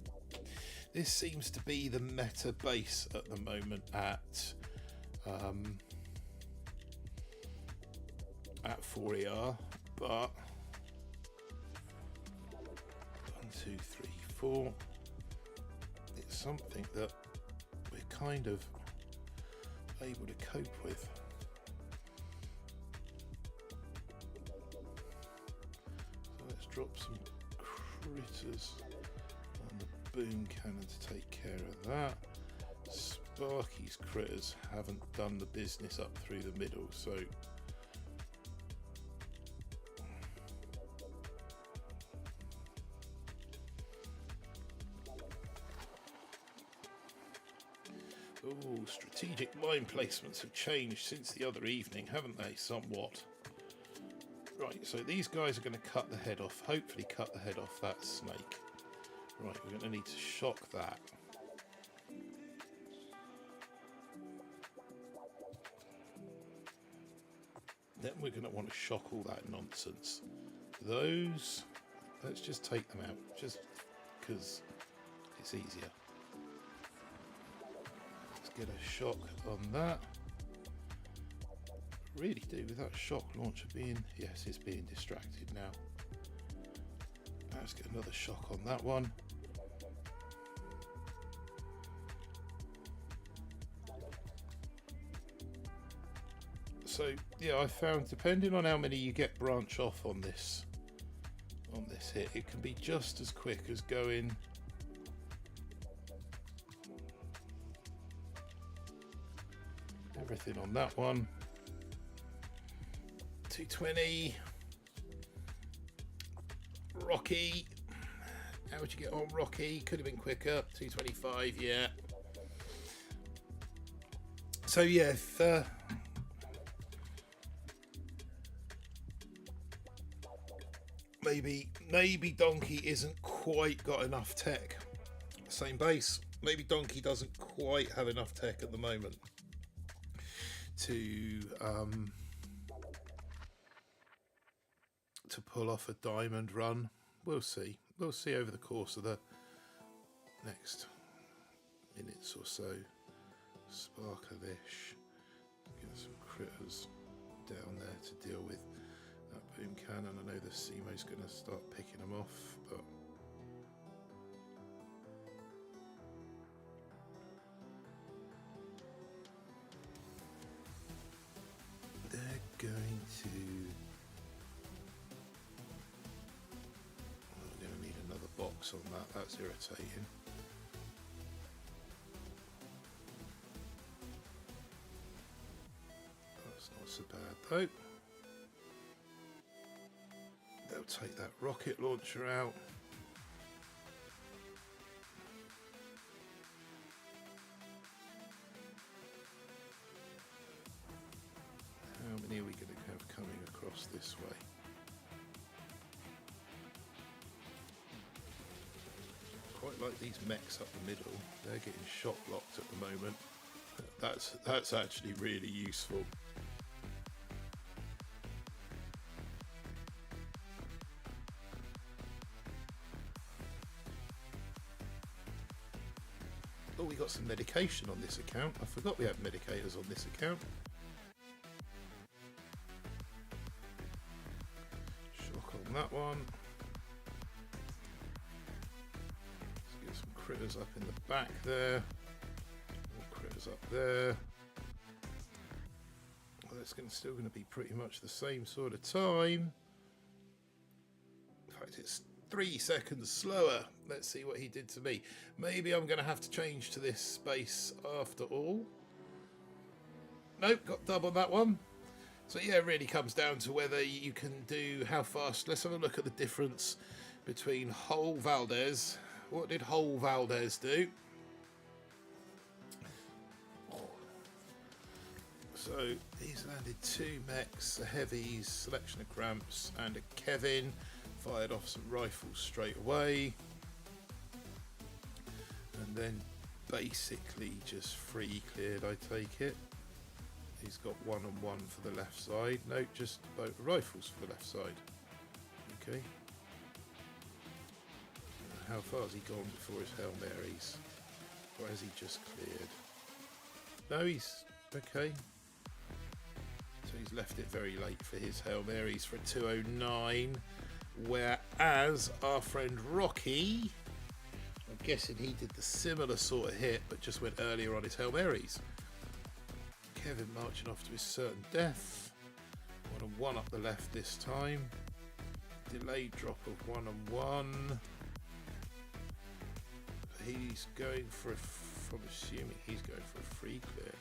Speaker 1: This seems to be the meta base at the moment at 4ER, but 1, 2, 3, 4. It's something that we're kind of able to cope with. So let's drop some critters on the boom cannon to take care of that. Sparky's critters haven't done the business up through the middle, so strategic mine placements have changed since the other evening, haven't they? Somewhat. Right, so these guys are going to cut the head off, hopefully cut the head off that snake. Right, we're going to need to shock that. Then we're going to want to shock all that nonsense. Those, let's just take them out, just because it's easier. Get a shock on that. Really do with that shock launcher being, yes, it's being distracted now. Let's get another shock on that one. So yeah, I found depending on how many you get branch off on this hit, it can be just as quick as going everything on that one. 220. Rocky, how would you get on Rocky? Could have been quicker. 225, yeah. So yeah, if maybe Donkey isn't quite got enough tech. Same base. Maybe Donkey doesn't quite have enough tech at the moment to pull off a diamond run. We'll see. We'll see over the course of the next minutes or so. Sparkle-ish. Get some critters down there to deal with that boom cannon. I know the Simo's going to start picking them off, but they're going to... we're going to need another box on that. That's irritating. That's not so bad though. They'll take that rocket launcher out. How many are we going to have coming across this way? Quite like these mechs up the middle. They're getting shot blocked at the moment. That's actually really useful. Oh, we got some medication on this account. I forgot we had medicators on this account. Shock on that one. Let's get some critters up in the back there. More critters up there. Well, that's still going to be pretty much the same sort of time. In fact, it's 3 seconds slower. Let's see what he did to me. Maybe I'm going to have to change to this space after all. Nope, got dub on that one. So yeah, it really comes down to whether you can do how fast. Let's have a look at the difference between Hole Valdez. What did Hole Valdez do? So he's landed 2 mechs, a heavies, selection of cramps, and a Kevin. Fired off some rifles straight away, and then basically just free cleared, I take it. He's got 1 on 1 for the left side. No, just boat rifles for the left side. Okay. How far has he gone before his Hail Marys? Or has he just cleared? No, he's okay. So he's left it very late for his Hail Marys for a 209. Whereas our friend Rocky, I'm guessing he did the similar sort of hit, but just went earlier on his Hail Marys. Kevin marching off to his certain death. 1 on 1 up the left this time. Delayed drop of 1 on 1. He's going for I'm assuming he's going for a free clear.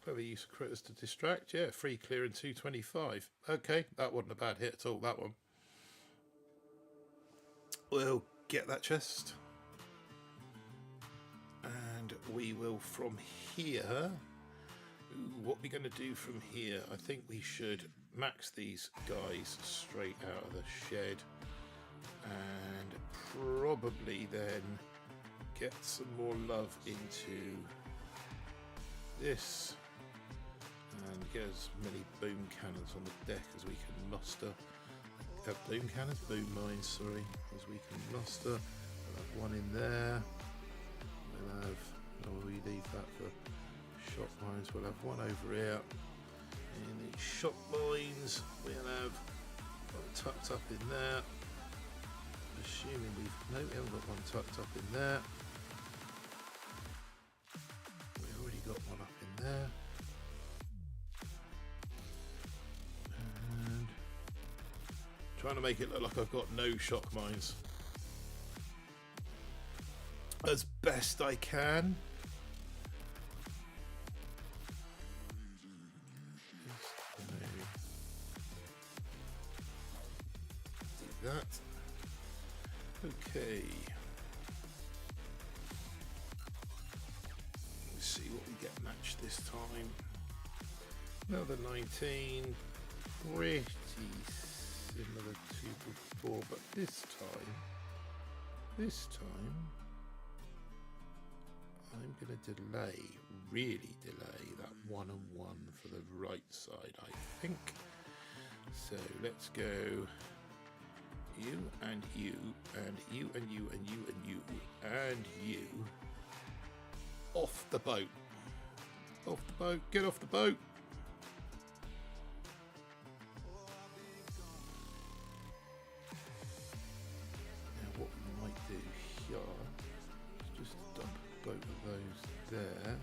Speaker 1: Clever use of critters to distract. Yeah, free clear in 225. Okay, that wasn't a bad hit at all, that one. We'll get that chest. And we will from here... Ooh, what are we going to do from here? I think we should max these guys straight out of the shed. And probably then get some more love into this. And get as many boom cannons on the deck as we can muster. Boom cannons? Boom mines, sorry. As we can muster. We'll have 1 in there. We'll have... we leave that for shot mines. We'll have 1 over here. In the shot mines, we'll have 1 tucked up in there. Assuming we've... No, we haven't got 1 tucked up in there. We've already got there. And trying to make it look like I've got no shock mines as best I can. Do that. Okay. Let's see what we get matched this time. Another 19. Pretty similar to before, but this time I'm going to delay, really delay that 1 and 1 for the right side, I think. So let's go you and you and you and you and you and you and you off the boat. Off the boat, get off the boat. Now what we might do here is just dump both of those there.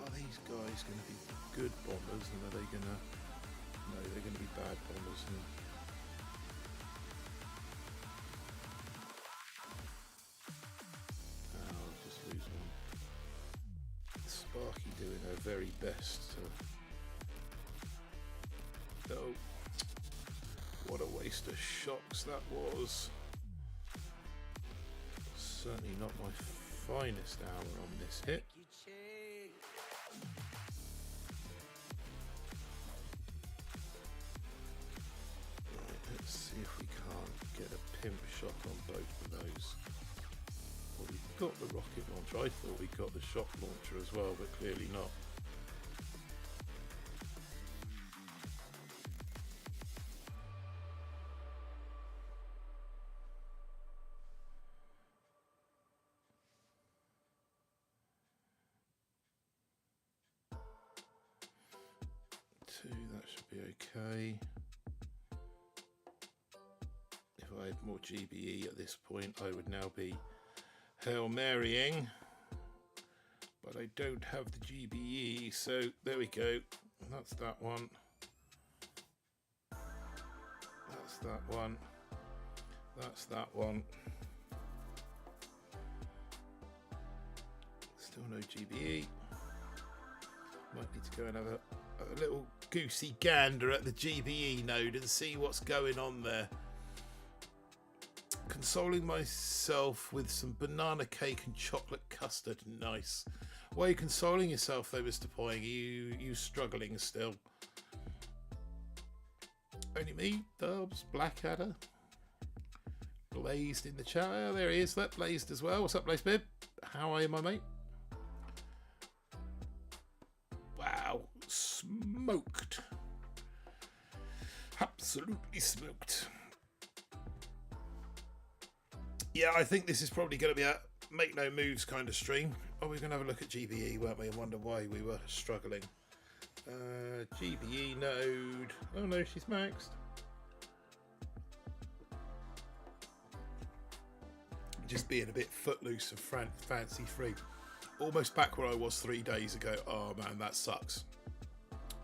Speaker 1: Are these guys going to be good bombers, and are they going to... No, they're going to be bad bombers. And I'll just lose one. Sparky doing her very best to... Oh, what a waste of shocks that was. Certainly not my finest hour on this hit. Right, let's see if we can't get a pimp shot on both of those. Well, we've got the rocket launcher. I thought we got the shock launcher as well, but clearly not. That should be okay. If I had more GBE at this point, I would now be Hail Marying, but I don't have the GBE, so there we go. That's that one. That's that one. That's that one. Still no GBE. Might need to go and have a little goosey gander at the GBE node and see what's going on there. Consoling myself with some banana cake and chocolate custard. Nice. Why are you consoling yourself though, Mr. Poing? You struggling still? Only me, Dubs, Blackadder, Blazed in the chat. Oh, there he is. That Blazed as well. What's up, Blaze Bib? How are you, my mate? Wow, smoked. Absolutely smoked. Yeah, I think this is probably going to be a make no moves kind of stream. Oh, we're going to have a look at GBE, weren't we, and wonder why we were struggling. GBE node. Oh no, she's maxed. Just being a bit footloose and fancy free. Almost back where I was 3 days ago. Oh man, that sucks.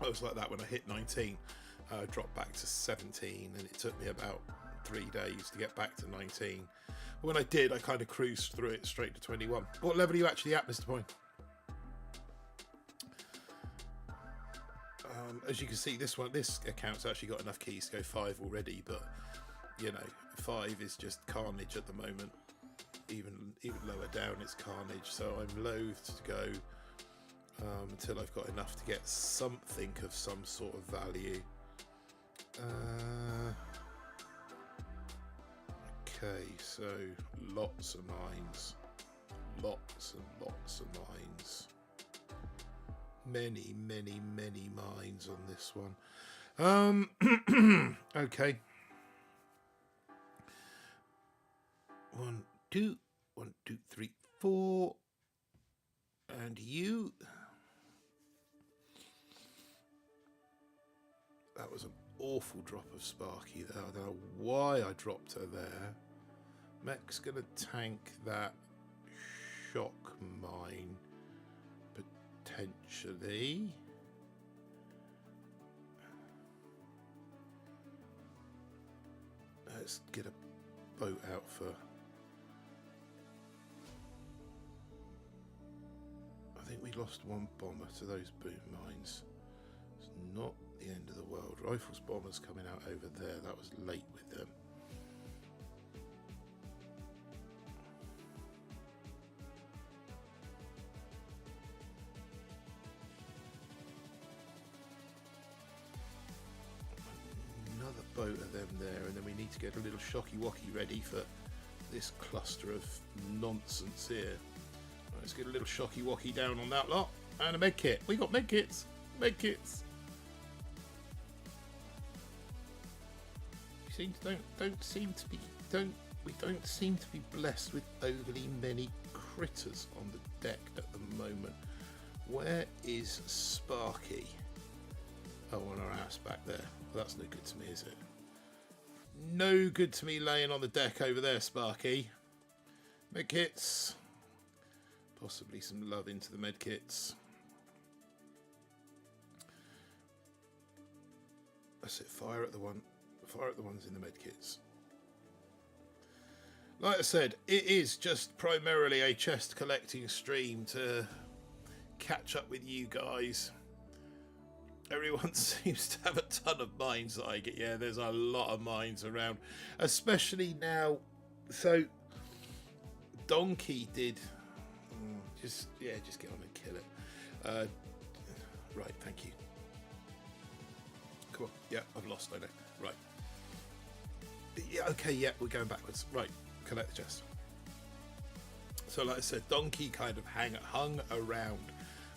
Speaker 1: I was like that when I hit 19. Dropped back to 17, and it took me about 3 days to get back to 19. When I did, I kind of cruised through it straight to 21. What level are you actually at, Mr. Point? As you can see, this account's actually got enough keys to go 5 already, but you know, 5 is just carnage at the moment. Even lower down, it's carnage. So I'm loath to go until I've got enough to get something of some sort of value. Okay, so lots of mines, lots and lots of mines. Many mines on this one. Okay. 1, 2, 1, 2, 3, 4, and you. That was an awful drop of Sparky there. I don't know why I dropped her there. Mech's gonna tank that shock mine potentially. Let's get a boat out for... I think we lost one bomber to those boom mines. It's not the end of the world. Rifles bombers coming out over there. That was late with them. Another boat of them there, and then we need to get a little shocky-wocky ready for this cluster of nonsense here. Right, let's get a little shocky-wocky down on that lot, and a med kit. We got med kits. Med kits. We don't seem to be blessed with overly many critters on the deck at the moment. Where is Sparky? Oh, on our ass back there. Well, that's no good to me, is it? No good to me laying on the deck over there, Sparky. Medkits. Possibly some love into the medkits. That's it. Fire at the ones in the medkits. Like I said, it is just primarily a chest collecting stream to catch up with you guys. Everyone seems to have a ton of mines that I get. Yeah, there's a lot of mines around, especially now. So Donkey did just get on and kill it. Right, thank you. Come on. Yeah, I've lost. I know. Right. Yeah. Okay. Yeah, we're going backwards. Right. Collect the chest. So, like I said, Donkey kind of hung around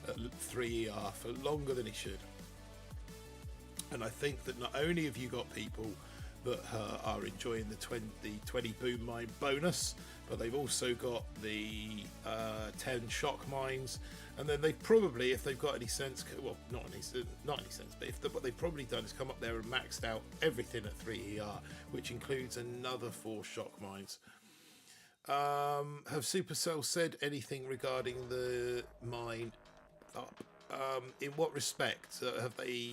Speaker 1: at 3ER for longer than he should. And I think that not only have you got people that are enjoying the 20 boom mine bonus, but they've also got the 10 shock mines, and then they've probably, if they've got any sense, well, not any sense, but what they've probably done is come up there and maxed out everything at 3ER, which includes another 4 shock mines. Have Supercell said anything regarding the mine up? In what respect have they?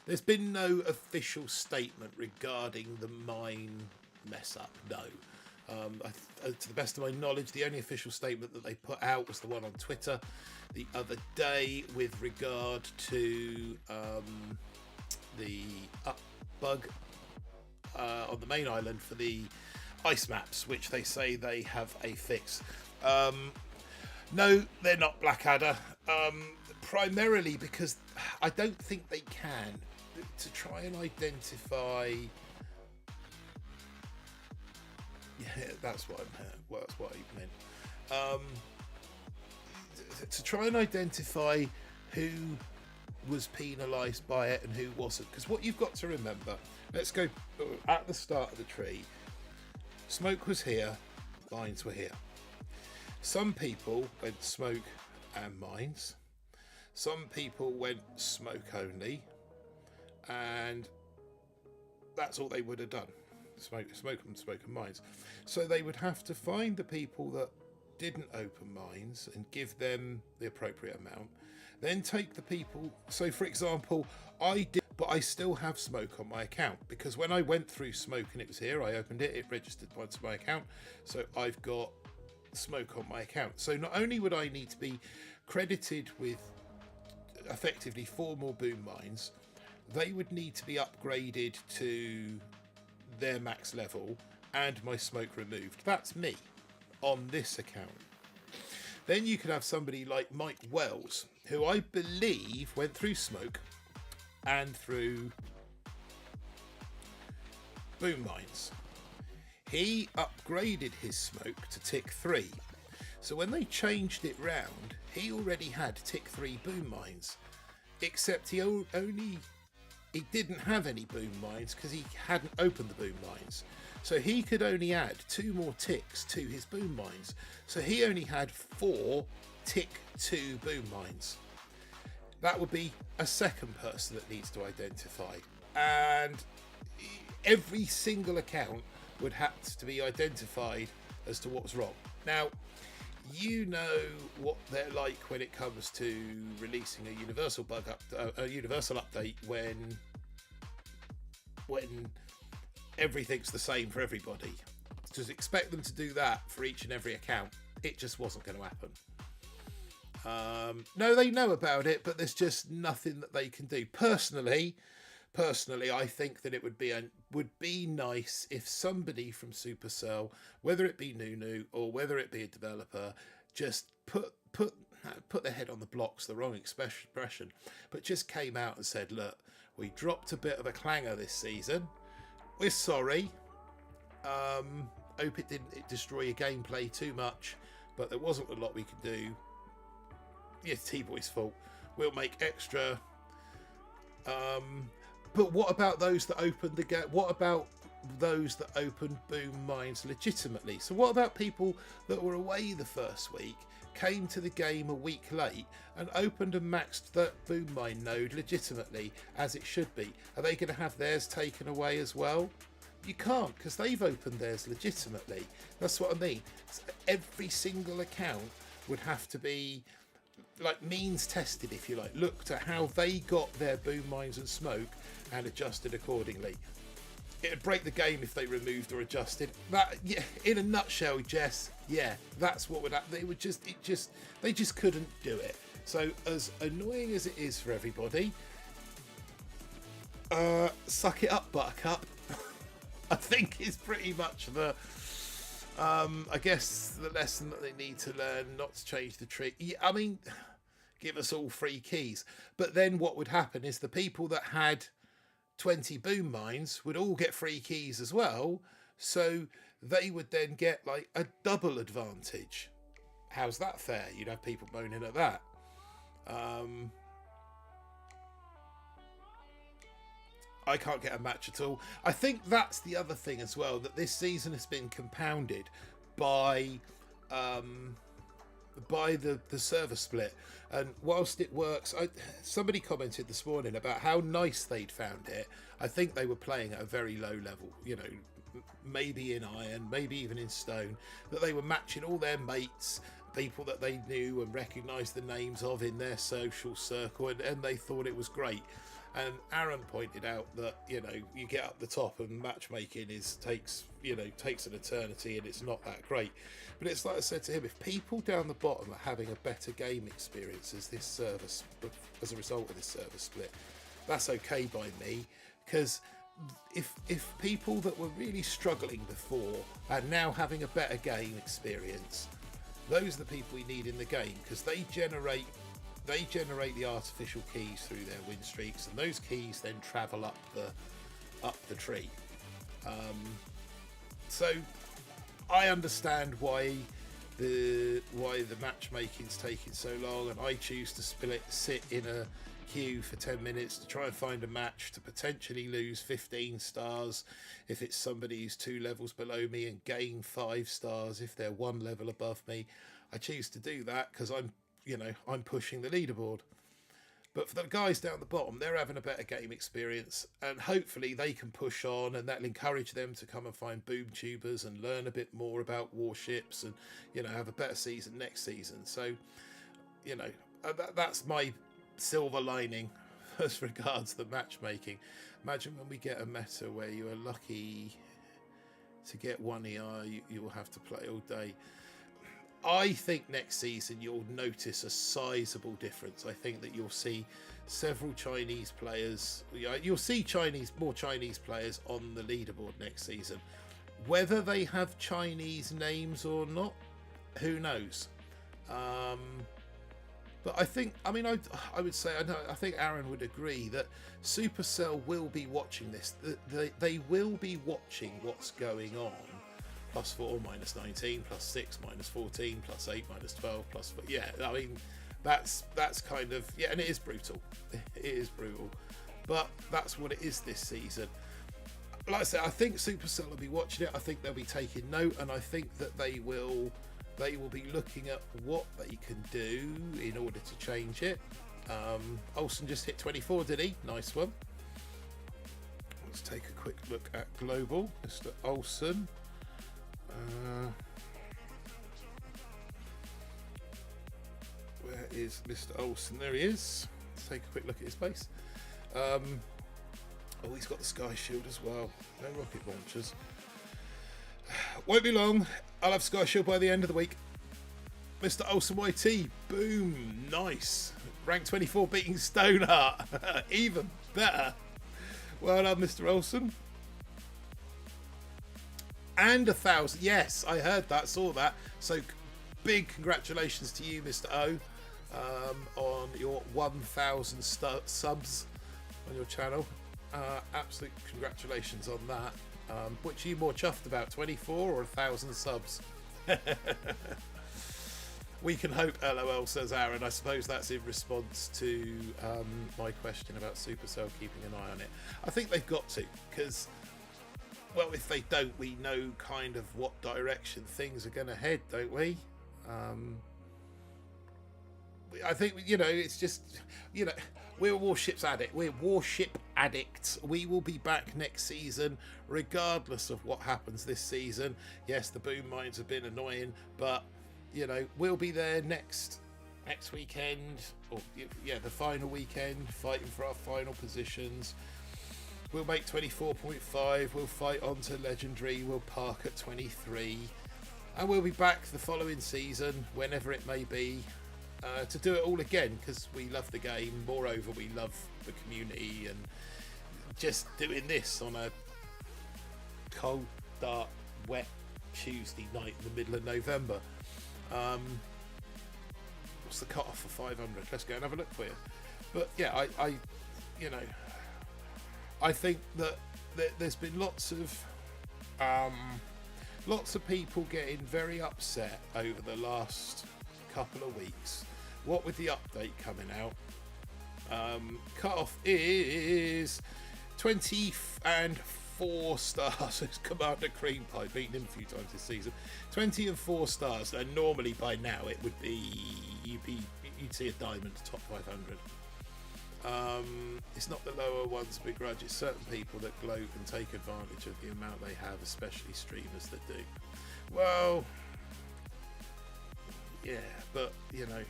Speaker 1: There's been no official statement regarding the mine mess up. No. To the best of my knowledge, the only official statement that they put out was the one on Twitter the other day with regard to the up bug on the main island for the ice maps, which they say they have a fix. No, they're not Blackadder. Primarily because I don't think they can, to try and identify. Yeah, that's what I meant. To try and identify who was penalised by it and who wasn't, because what you've got to remember. Let's go at the start of the tree. Smoke was here, mines were here. Some people went smoke and mines. Some people went smoke only, and that's all they would have done. Smoke and mines. So they would have to find the people that didn't open mines and give them the appropriate amount. Then take the people. So, for example, I did, but I still have smoke on my account, because when I went through smoke and it was here, I opened it, it registered onto my account. So I've got smoke on my account. So not only would I need to be credited with effectively 4 more boom mines, they would need to be upgraded to their max level and my smoke removed. That's me on this account. Then you could have somebody like Mike Wells, who I believe went through smoke and through boom mines. He upgraded his smoke to tick 3. So when they changed it round, he already had tick 3 boom mines, except he didn't have any boom mines because he hadn't opened the boom mines. So he could only add 2 more ticks to his boom mines. So he only had 4 tick 2 boom mines. That would be a second person that needs to identify. And every single account would have to be identified as to what's wrong. Now, you know what they're like when it comes to releasing a universal a universal update when everything's the same for everybody. Just expect them to do that for each and every account. It just wasn't going to happen. No, they know about it, but there's just nothing that they can do. Personally, I think that it would be nice if somebody from Supercell, whether it be Nunu or whether it be a developer, just put their head on the blocks, the wrong expression, but just came out and said, look, we dropped a bit of a clanger this season. We're sorry. Hope it didn't destroy your gameplay too much, but there wasn't a lot we could do. It's T-Boy's fault. We'll make extra. But what about those that opened the game? What about those that opened boom mines legitimately? So what about people that were away the first week, came to the game a week late and opened and maxed that boom mine node legitimately as it should be? Are they going to have theirs taken away as well? You can't, because they've opened theirs legitimately. That's what I mean. So every single account would have to be like means tested, if you like, looked at how they got their boom mines and smoke and adjusted accordingly. It'd break the game if they removed or adjusted that. Yeah, in a nutshell, Jess, yeah, that's what would happen. They just couldn't do it. So as annoying as it is for everybody, suck it up, Buttercup. I think is pretty much the I guess the lesson that they need to learn, not to change the tree. Yeah, I mean, give us all free keys. But then what would happen is the people that had 20 boom mines would all get free keys as well. So they would then get like a double advantage. How's that fair? You'd have people moaning at that. I can't get a match at all. I think that's the other thing as well, that this season has been compounded by the server split. And whilst it works, somebody commented this morning about how nice they'd found it. I think they were playing at a very low level, you know, maybe in iron, maybe even in stone, that they were matching all their mates, people that they knew and recognised the names of in their social circle, and they thought it was great. And Aaron pointed out that, you know, you get up the top and matchmaking takes an eternity, and it's not that great. But it's like I said to him, if people down the bottom are having a better game experience as a result of this server split, that's okay by me. Because if people that were really struggling before are now having a better game experience, those are the people we need in the game, because they generate the artificial keys through their win streaks, and those keys then travel up the tree. So I understand why the matchmaking's taking so long, and I choose to sit in a queue for 10 minutes to try and find a match to potentially lose 15 stars if it's somebody who's 2 levels below me, and gain 5 stars if they're 1 level above me. I choose to do that because I'm pushing the leaderboard. But for the guys down the bottom, they're having a better game experience, and hopefully they can push on, and that'll encourage them to come and find boom tubers and learn a bit more about warships, and, you know, have a better season next season. So, you know, that's my silver lining as regards the matchmaking. Imagine when we get a meta where you are lucky to get 1 ER, you will have to play all day. I think next season you'll notice a sizable difference. I think that you'll see several Chinese players. You'll see more Chinese players on the leaderboard next season. Whether they have Chinese names or not, who knows? But I think, I would say, I think Aaron would agree that Supercell will be watching this. They will be watching what's going on. +4, -19, +6, -14, +8, -12, +4. Yeah, I mean, that's kind of, yeah, and it is brutal. It is brutal. But that's what it is this season. Like I said, I think Supercell will be watching it. I think they'll be taking note, and I think that they will be looking at what they can do in order to change it. Olsen just hit 24, did he? Nice one. Let's take a quick look at global. Mr. Olsen. is Mr. Olsen. There he is. Let's take a quick look at his base. Oh, he's got the Sky Shield as well. No rocket launchers. Won't be long. I'll have Sky Shield by the end of the week. Mr. Olsen YT. Boom. Nice. Rank 24 beating Stoneheart. Even better. Well done, Mr. Olsen. And 1,000. Yes, I heard that, saw that. So big congratulations to you, Mr. O, on your 1,000 subs on your channel. Absolute congratulations on that. Which are you more chuffed about, 24 or 1,000 subs? We can hope, LOL, says Aaron. I suppose that's in response to my question about Supercell keeping an eye on it. I think they've got to, because, well, if they don't, we know kind of what direction things are going to head, don't we? I think, you know, it's just, you know, we're Warships addict. We're Warship addicts. We will be back next season, regardless of what happens this season. Yes, the boom mines have been annoying, but, you know, we'll be there next weekend, or yeah, the final weekend, fighting for our final positions. We'll make 24.5. We'll fight on to Legendary. We'll park at 23. And we'll be back the following season, whenever it may be, to do it all again, because we love the game. Moreover, we love the community, and just doing this on a cold, dark, wet Tuesday night in the middle of November. What's the cut-off for 500? Let's go and have a look for you. But yeah, I you know, I think that there's been lots of people getting very upset over the last couple of weeks. What with the update coming out, cut-off is 24 stars. It's Commander Cream Pie, beaten him a few times this season. 20 and 4 stars, and normally by now it would be you'd see a diamond top 500. It's not the lower ones begrudge, it's certain people that gloat and take advantage of the amount they have, especially streamers that do. Well, yeah, but you know,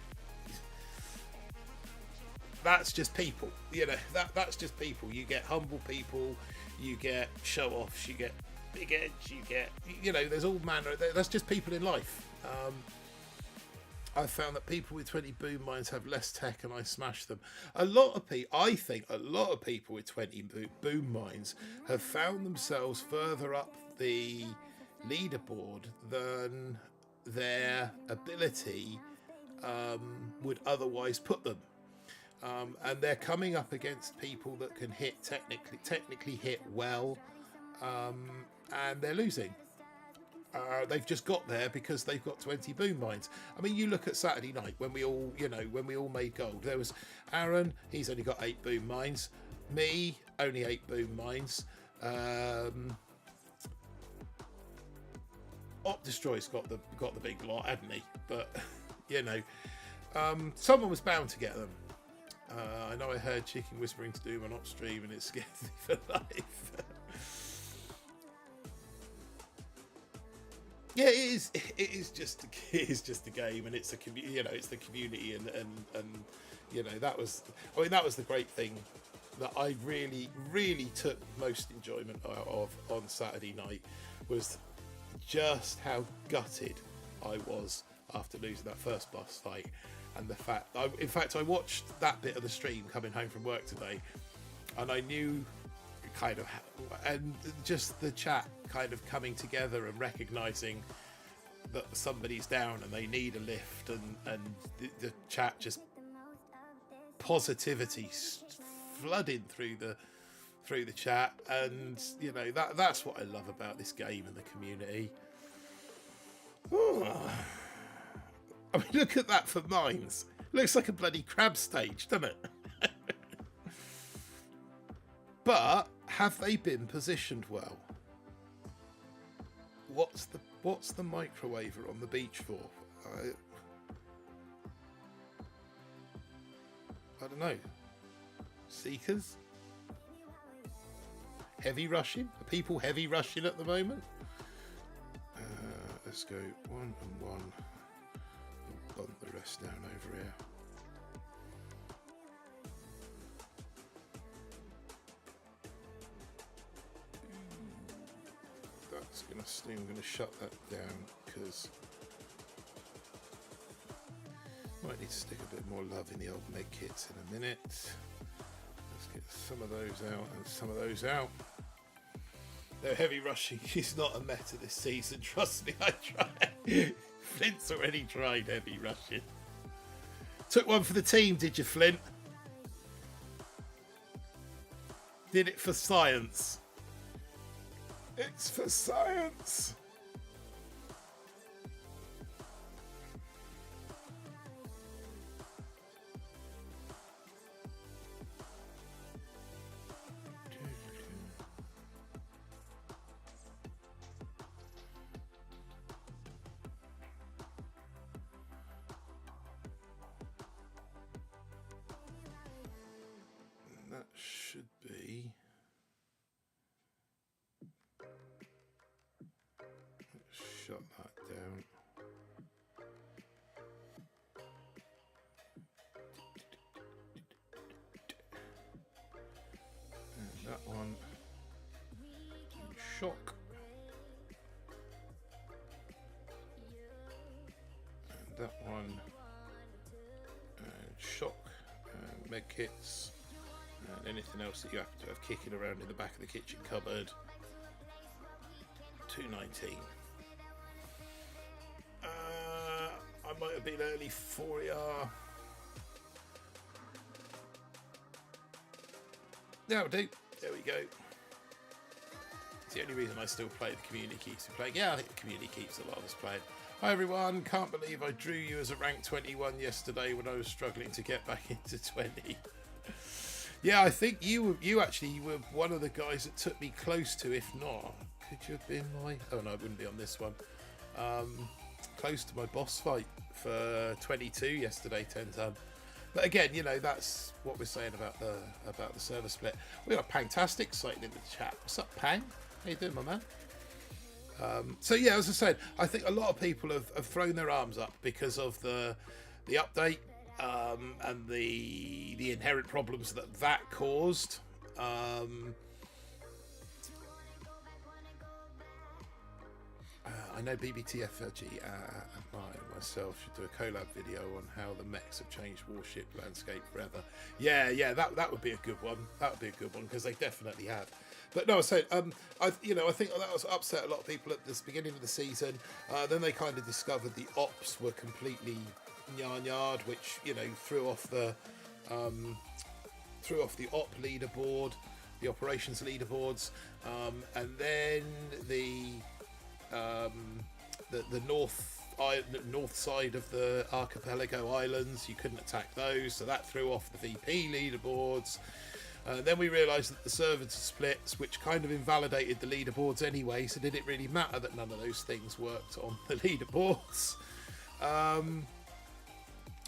Speaker 1: that's just people. You know, that's just people. You get humble people, you get show-offs, you get big heads, you get, you know, there's all manner. That's just people in life. I've found that people with 20 boom mines have less tech, and I smash them. I think a lot of people with 20 boom mines have found themselves further up the leaderboard than their ability would otherwise put them. And they're coming up against people that can hit technically hit well, and they're losing. They've just got there because they've got 20 boom mines. I mean, you look at Saturday night when we all made gold. There was Aaron, he's only got 8 boom mines. Me, only 8 boom mines. Op Destroy's got the big lot, hadn't he? But you know, someone was bound to get them. I know I heard Chicken whispering to Doom on Op stream, and it scares me for life. Yeah, it is just a game, and it's a it's the community, and you know, that was the great thing that I really took most enjoyment out of on Saturday night, was just how gutted I was after losing that first boss fight, and the fact in fact I watched that bit of the stream coming home from work today, and I knew kind of, and just the chat kind of coming together and recognizing that somebody's down and they need a lift, and the chat just positivity flooding through the chat, and you know, that's what I love about this game and the community. I mean, look at that for mines. Looks like a bloody crab stage, doesn't it? But have they been positioned well? What's the microwaver on the beach for? I don't know. Seekers? Heavy rushing? Are people heavy rushing at the moment? Let's go 1 and 1. Bump the rest down over here. I'm gonna shut that down because might need to stick a bit more love in the old med kits in a minute. Let's get some of those out and some of those out. No, heavy rushing is not a meta this season. Trust me, I tried. Flint's already tried heavy rushing. Took one for the team, did you, Flint? Did it for science. It's for science. That should be. Let's shut that down. And that one. Shock. And that one. And shock. And med kits. And anything else that you happen to have kicking around in the back of the kitchen cupboard. 219. I might have been early 4ER. That'll do. There we go. It's the only reason I still play. The community keeps me playing. Yeah, I think the community keeps a lot of us playing. Hi everyone. Can't believe I drew you as a rank 21 yesterday when I was struggling to get back into 20. Yeah, I think you actually were one of the guys that took me close to, if not, could you have been my... Oh no, I wouldn't be on this one. Close to my boss fight for 22 yesterday, 10 ton. But again, you know, that's what we're saying about the server split. We got Pangtastic sighting in the chat. What's up, Pang? How you doing, my man? So yeah, as I said, I think a lot of people have thrown their arms up because of the update. And the inherent problems that caused. I know BBTFRG and myself should do a collab video on how the mechs have changed warship landscape forever. Yeah, that would be a good one. That would be a good one because they definitely have. But no, I said, I think that was upset a lot of people at the beginning of the season. Then they kind of discovered the ops were completely yard, which threw off the op leaderboard, the operations leaderboards, and then the north side of the archipelago islands, you couldn't attack those, so that threw off the VP leaderboards. Then we realised that the servers splits, which kind of invalidated the leaderboards anyway, so did it really matter that none of those things worked on the leaderboards?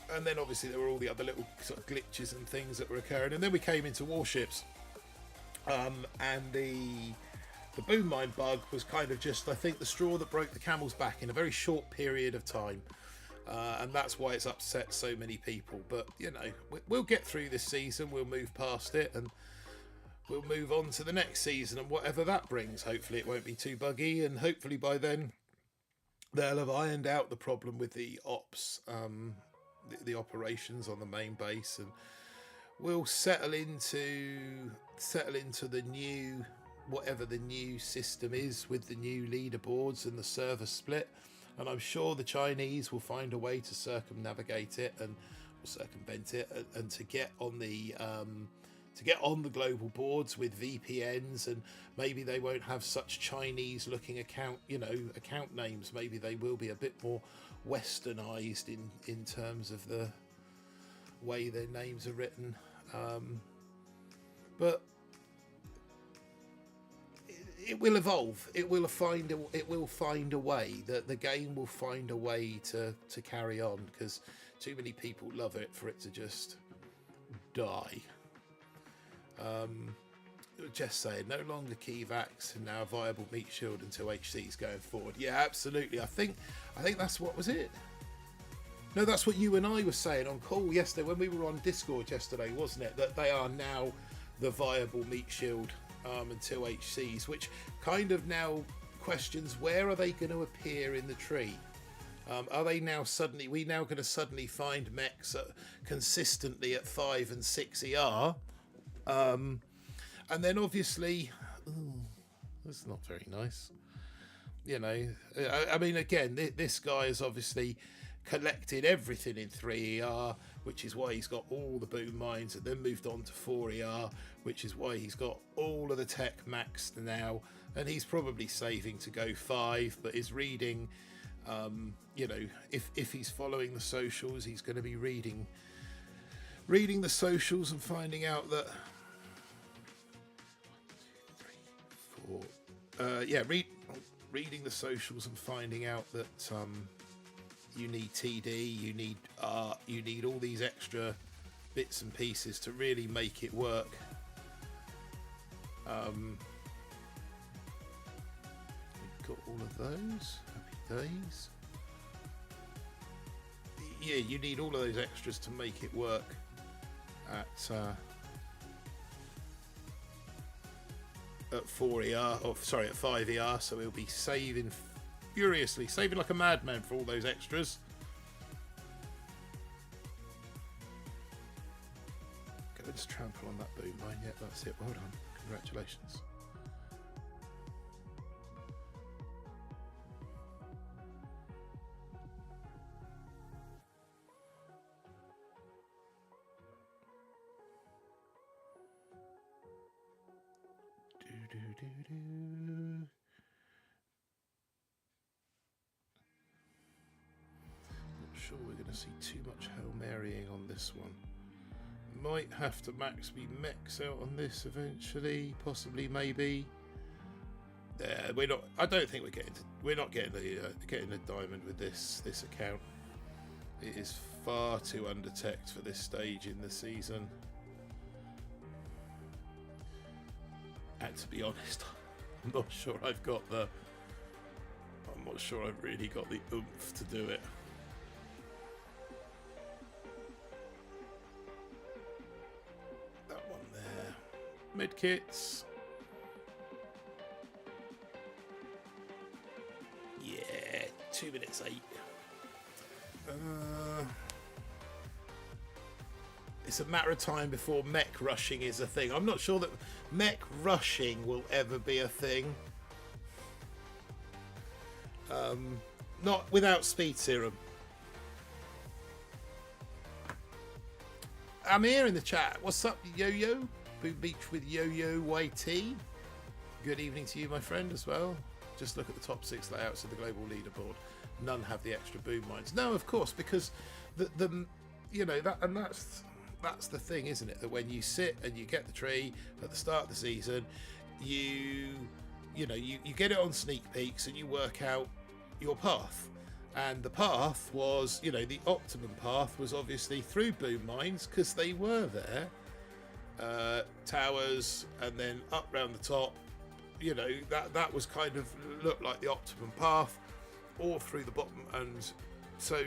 Speaker 1: And then obviously there were all the other little sort of glitches and things that were occurring. And then we came into Warships. And the boom mine bug was kind of just, I think, the straw that broke the camel's back in a very short period of time. And that's why it's upset so many people. But, we'll get through this season. We'll move past it and we'll move on to the next season and whatever that brings. Hopefully it won't be too buggy. And hopefully by then they'll have ironed out the problem with the ops, the operations on the main base, and we'll settle into the new, whatever the new system is with the new leaderboards and the server split. And I'm sure the Chinese will find a way to circumnavigate it and circumvent it and to get on the global boards with VPNs, and maybe they won't have such Chinese looking account names. Maybe they will be a bit more westernized in terms of the way their names are written, but it will evolve. It will find a way. That the game will find a way to carry on, because too many people love it for it to just die. Just saying, no longer Keyvacs and now a viable meat shield until HC's going forward. Yeah, absolutely. I think that's what was it. No, that's what you and I were saying on call yesterday when we were on Discord yesterday, wasn't it? That they are now the viable meat shield until HC's, which kind of now questions: where are they going to appear in the tree? Are they now suddenly? We now going to suddenly find mechs consistently at 5 and 6 ER? And then obviously, that's not very nice. You know, I mean, again, this guy has obviously collected everything in 3 ER, which is why he's got all the boom mines, and then moved on to 4 ER, which is why he's got all of the tech maxed now, and he's probably saving to go 5, but is reading. You know, if he's following the socials, he's going to be reading the socials and finding out that 1, 2, 3, 4. Reading the socials and finding out that you need TD, you need art, you need all these extra bits and pieces to really make it work. We've got all of those. Happy days. Yeah, you need all of those extras to make it work at 4 ER, or sorry, at 5 ER. So he'll be saving furiously, saving like a madman for all those extras. Go and just trample on that boom mine. Yeah, that's it. Well done. Congratulations. Not sure we're going to see too much Hail Marying on this one. Might have to max me mechs out on this eventually, possibly, maybe. Yeah, we're not. I don't think we're not getting a diamond with this account. It is far too undertech for this stage in the season. And to be honest, I'm not sure I've really got the oomph to do it. That one there. Medkits. Yeah, 2 minutes 8. It's a matter of time before mech rushing is a thing. I'm not sure that mech rushing will ever be a thing. Not without speed serum. Amir in the chat. What's up, Yo-Yo? Boom Beach with Yo-Yo YT. Good evening to you, my friend, as well. Just look at the top 6 layouts of the global leaderboard. None have the extra boom mines. No, of course, because the you know that, and that's the thing, isn't it? That when you sit and you get the tree at the start of the season, you get it on sneak peeks and you work out your path. And the path was, the optimum path was obviously through boom mines, because they were there, towers, and then up round the top. That was kind of looked like the optimum path, or through the bottom. And so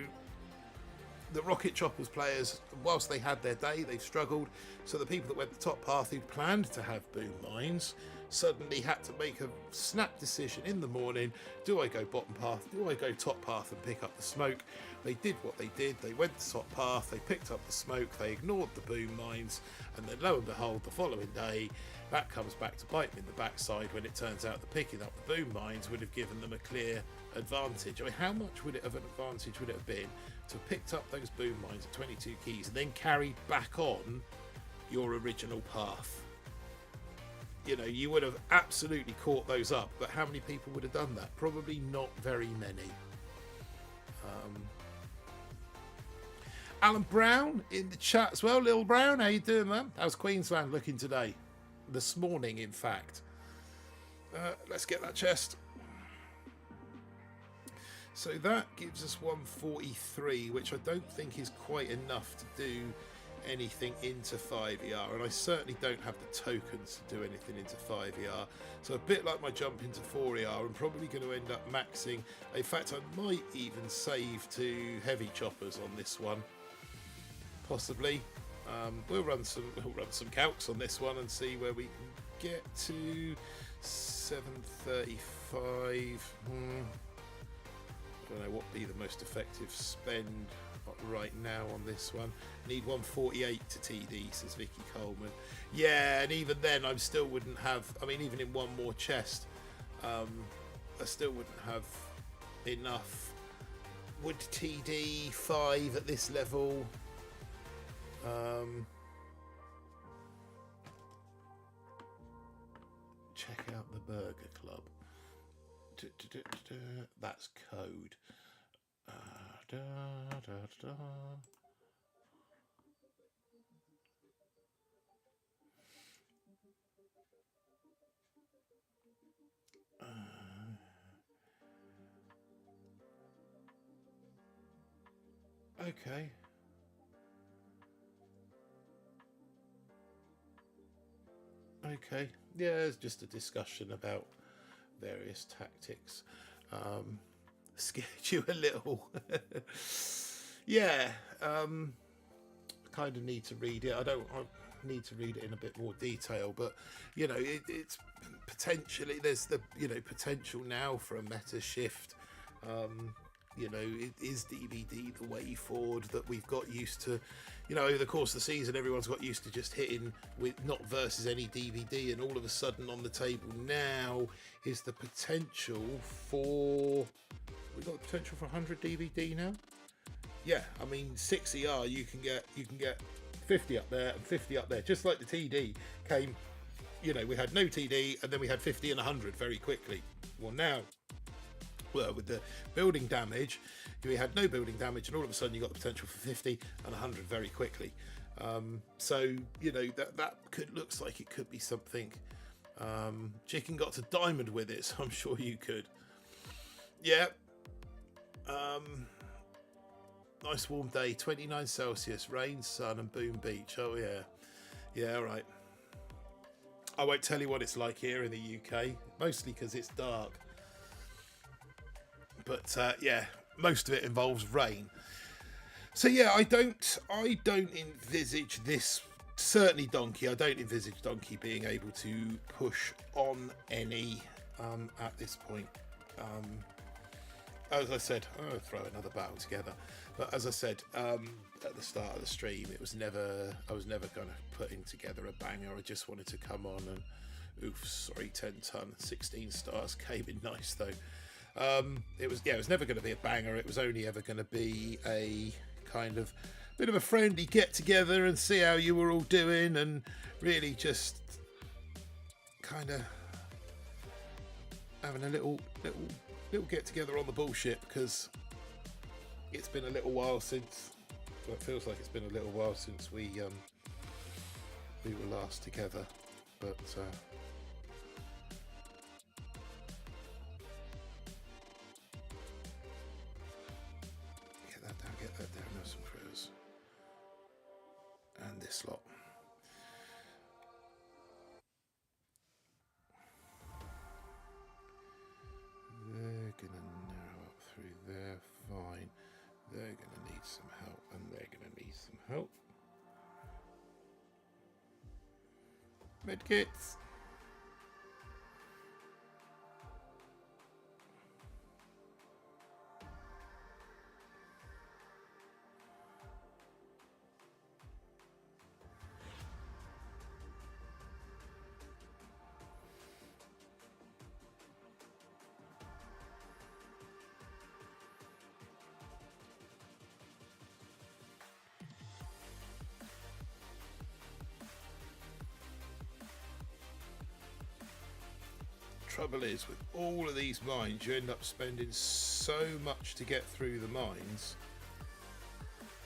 Speaker 1: the Rocket Choppers players, whilst they had their day, they've struggled. So the people that went the top path, who planned to have boom mines, suddenly had to make a snap decision in the morning. Do I go bottom path? Do I go top path and pick up the smoke? They did what they did. They went to top path, they picked up the smoke, they ignored the boom mines, and then lo and behold, the following day, that comes back to bite them in the backside, when it turns out that picking up the boom mines would have given them a clear advantage. I mean, how much would it of an advantage would it have been to have picked up those boom mines at 22 keys and then carried back on your original path? You would have absolutely caught those up, but how many people would have done that? Probably not very many. Alan Brown in the chat as well. Lil Brown, how you doing, man? How's Queensland looking today? This morning, in fact. Let's get that chest. So that gives us 143, which I don't think is quite enough to do anything into 5ER, and I certainly don't have the tokens to do anything into 5ER. So a bit like my jump into 4ER, I'm probably going to end up maxing. In fact, I might even save to heavy choppers on this one, possibly. We'll run some calcs on this one and see where we can get to. 735. I don't know what would be the most effective spend right now on this one. Need 148 to TD, says Vicky Coleman. Yeah, and even then I still wouldn't have, I mean, even in one more chest, I still wouldn't have enough. Would TD 5 at this level? Check out the Burger Club. That's code. Okay. Okay. Yeah, it's just a discussion about various tactics. Scared you a little. Yeah. Kind of need to read it. I need to read it in a bit more detail, but you know, it's potentially, there's the, you know, potential now for a meta shift. You know, is DBD the way forward that we've got used to? You know, over the course of the season, everyone's got used to just hitting with not versus any DBD, and all of a sudden on the table now is the potential for, we've got the potential for 100 DBD now. Yeah, I mean 6 ER, you can get 50 up there and 50 up there, just like the TD came. You know, we had no TD and then we had 50 and 100 very quickly. Well, now, well, with the building damage, we had no building damage, and all of a sudden you got the potential for 50 and 100 very quickly. So you know, that could, looks like it could be something. Chicken got to diamond with it, so I'm sure you could. Yeah. Nice warm day, 29 Celsius, rain, sun, and Boom Beach. Oh yeah, yeah, all right. I won't tell you what it's like here in the UK, mostly because it's dark. But yeah, most of it involves rain. So yeah, I don't envisage this. Certainly Donkey. I don't envisage Donkey being able to push on any at this point. As I said, I'll throw another battle together. But as I said at the start of the stream, I was never going to put in together a banger. I just wanted to come on and, oof, sorry, 10 ton, 16 stars came in nice though. It was never going to be a banger. It was only ever going to be a kind of bit of a friendly get together and see how you were all doing, and really just kind of having a little get together on the bullshit, because it's been a little while since, well, it feels like it's been a little while since we were last together, but get that down, have some prayers, and this lot. They're gonna narrow up through there, fine. They're gonna need some help, and they're gonna need some help. Medkits. Trouble is, with all of these mines, you end up spending so much to get through the mines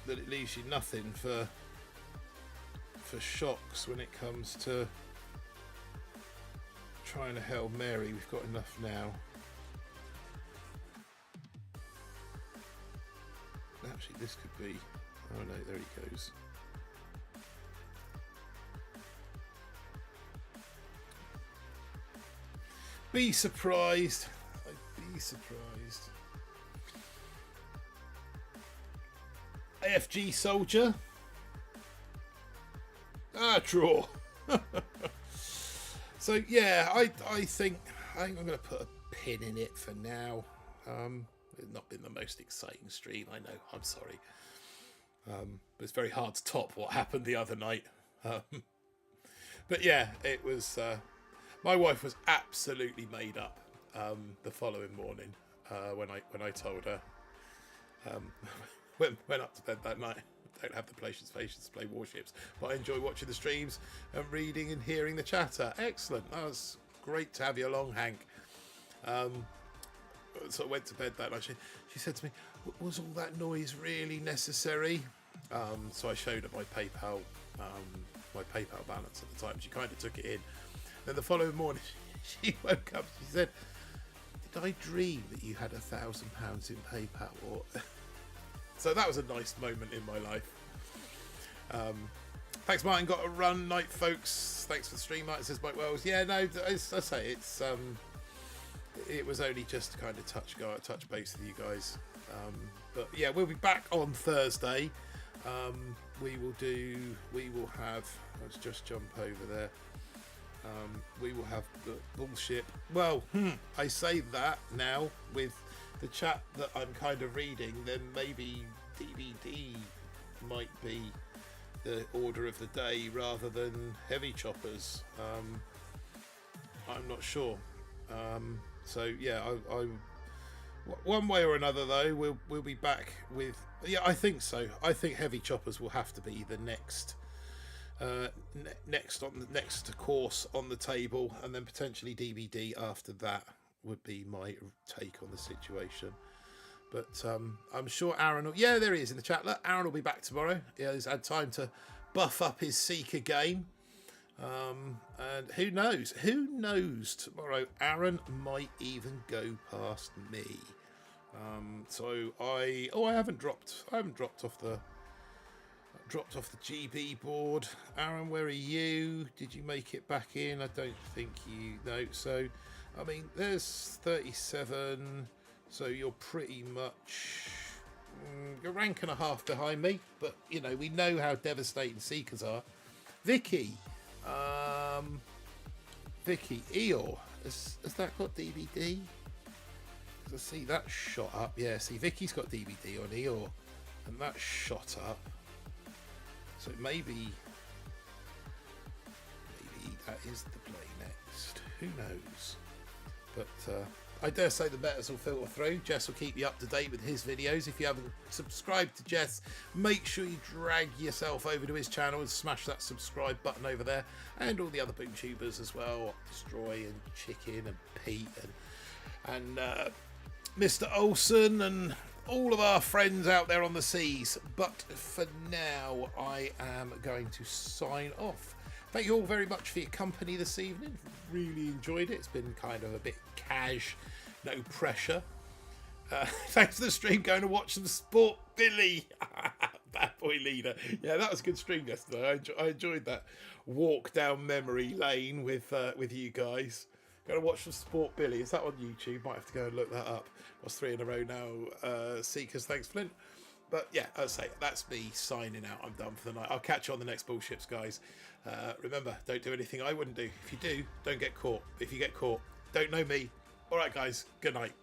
Speaker 1: that it leaves you nothing for shocks when it comes to trying to Hail Mary. We've got enough now. Actually, this could be, oh no, there he goes. Be surprised. I'd be surprised. AFG soldier. Ah, draw. So yeah, I think I'm going to put a pin in it for now. It's not been the most exciting stream, I know. I'm sorry, but it's very hard to top what happened the other night. But yeah, it was. My wife was absolutely made up the following morning when I told her. Went up to bed that night. Don't have the patience to play Warships, but I enjoy watching the streams and reading and hearing the chatter. Excellent. That was great to have you along, Hank. So I went to bed that night. She said to me, "Was all that noise really necessary?" So I showed her my PayPal balance at the time. She kind of took it in. Then the following morning, she woke up. She said, "Did I dream that you had £1,000 in PayPal?" Or so that was a nice moment in my life. Thanks, Martin. Got a run night, folks. Thanks for the stream, Martin. Says Mike Wells. Yeah, no, I say it's it was only just to kind of touch base with you guys. But yeah, we'll be back on Thursday. We will have. Let's just jump over there. We will have the Bullship. Well, I say that now with the chat that I'm kind of reading, then maybe DVD might be the order of the day rather than heavy choppers. I'm not sure. So yeah, I one way or another though, we'll be back with. Yeah, I think so. I think heavy choppers will have to be the next next course on the table, and then potentially DVD after that would be my take on the situation. But I'm sure Aaron will, yeah, there he is in the chat. Look, Aaron will be back tomorrow. Yeah, he's had time to buff up his Seeker game. And who knows tomorrow Aaron might even go past me. So I haven't dropped off the GB board. Aaron, where are you? Did you make it back in? I don't think you know. So I mean, there's 37, so you're pretty much a rank and a half behind me, but you know, we know how devastating Seekers are. Vicky Eeyore, has that got DVD? I see that shot up. Yeah, see, Vicky's got DVD on Eeyore, and that shot up. So maybe that is the play next. Who knows? But I dare say the betters will filter through. Jess will keep you up to date with his videos. If you haven't subscribed to Jess, make sure you drag yourself over to his channel and smash that subscribe button over there. And all the other boom tubers as well, Destroy and Chicken and Pete and Mr. Olsen and all of our friends out there on the seas. But for now, I am going to sign off. Thank you all very much for your company this evening. Really enjoyed it. It's been kind of a bit cash, no pressure. Thanks for the stream. Going to watch some Sport Billy. Bad boy leader. Yeah, that was a good stream yesterday. I enjoyed that walk down memory lane with you guys. Going to watch some Sport Billy. Is that on YouTube? Might have to go and look that up. That's 3 in a row now. Seekers, thanks, Flint. But yeah, as I say, that's me signing out. I'm done for the night. I'll catch you on the next Bullships, guys. Remember, don't do anything I wouldn't do. If you do, don't get caught. If you get caught, don't know me. All right, guys. Good night.